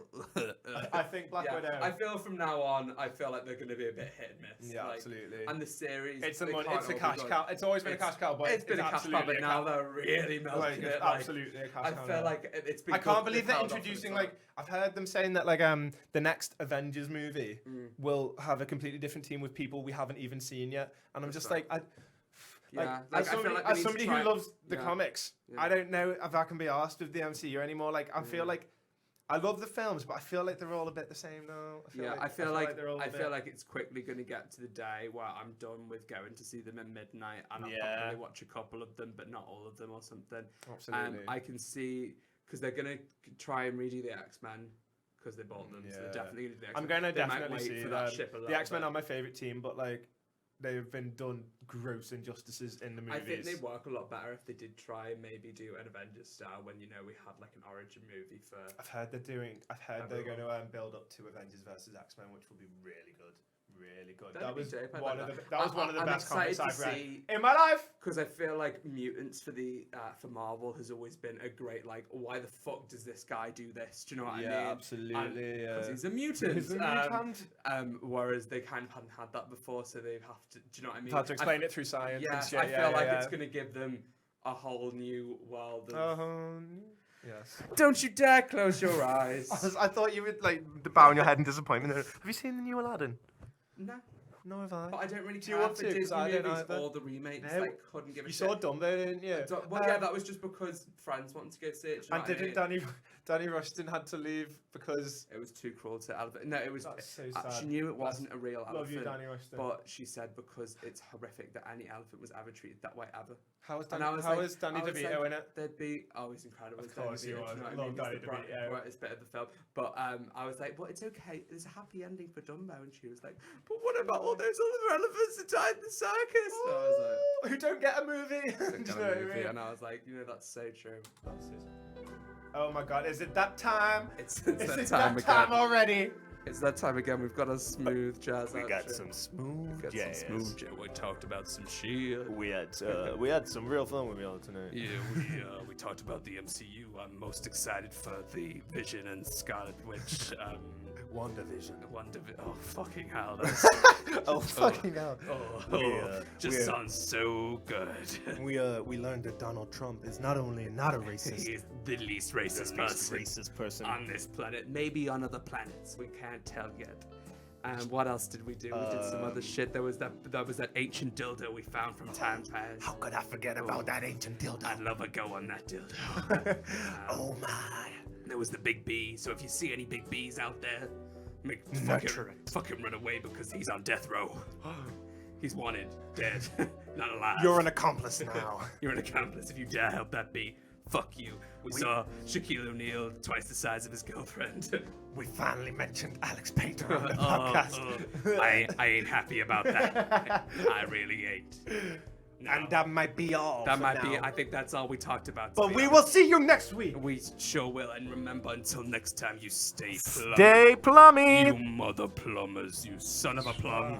I think Black Widow. I feel from now on, I feel like they're going to be a bit hit and miss. Yeah, like, absolutely. And the series, it's a cash cow. It's always been a cash cow, but it's been a cash cow. But now they're really milking it. Like, absolutely a cash cow. I feel like it's been. I can't believe they're introducing like. I've heard them saying that like the next Avengers movie will have a completely different team with people we haven't even seen yet, and I'm just like. As somebody who loves the comics, I don't know if I can be asked with the MCU anymore. Like, I feel like I love the films, but I feel like they're all a bit the same now. I feel like it's quickly going to get to the day where I'm done with going to see them at midnight, and I'll probably watch a couple of them, but not all of them or something. Absolutely. I can see because they're going to try and redo the X-Men because they bought them, so they're definitely going to do the X-Men. I'm going to definitely see for that ship. The X-Men are my favorite team, but like. They've been done gross injustices in the movies. I think they'd work a lot better if they did try and maybe do an Avengers style when we had like an origin movie for. I've heard they're going to build up to Avengers versus X-Men, which will be really good. Really good. That was one of the best comics I've read in my life. Because I feel like mutants for Marvel has always been a great like. Why the fuck does this guy do this? Do you know what I mean? Yeah, absolutely. Because he's a mutant. He's a mutant. Whereas they kind of hadn't had that before, so they have to. Do you know what I mean? Had to explain it through science. Yeah, I feel like it's going to give them a whole new world. Yes. Don't you dare close your eyes. I thought you would like bow your head in disappointment. Have you seen the new Aladdin? No. No, have I. But I don't really care for Disney movies or the remakes. No. Like, couldn't give a shit. You saw Dumbo, didn't you? That was just because friends wanted to go see it. And didn't Danny Rushton had to leave because it was too cruel to elephant? No, it was. So sad. She knew it wasn't a real elephant. Love you, Danny Rushton. But she said because it's horrific that any elephant was ever treated that way ever. How is Danny DeVito in it? There'd be he's incredible. Of course he was. I love Danny DeVito. Brightest bit of the film. But I was like, well, it's okay. There's a happy ending for Dumbo, and she was like, but what about all those other elephants that died in the circus? And I was like, who don't get a movie? And I was like, that's so true. Oh my God! Is it that time? It's that time already. It's that time again. We've got a smooth jazz. We got some smooth jazz. We talked about some shit. We had some real fun with y'all tonight. Yeah, we talked about the MCU. I'm most excited for the Vision and Scarlet Witch. WandaVision. Oh fucking hell! Fucking hell! Sounds so good. We learned that Donald Trump is not only not a racist, he's the least racist person on this planet. Maybe on other planets, we can't tell yet. And what else did we do? We did some other shit. There was that ancient dildo we found from time past. How could I forget about that ancient dildo? I'd love a go on that dildo. Oh my! There was the big B, so if you see any big B's out there, fucking run away because he's on death row. He's wanted, dead, not alive. You're an accomplice now. You're an accomplice if you dare help that B. Fuck you. We saw Shaquille O'Neal twice the size of his girlfriend. We finally mentioned Alex Painter on the podcast. I ain't happy about that. I really ain't. No. And that might be all. That might be. I think that's all we talked about. But we will see you next week. We sure will. And remember, until next time, you stay plummy. Stay plummy. You mother plumbers. You son of a plum.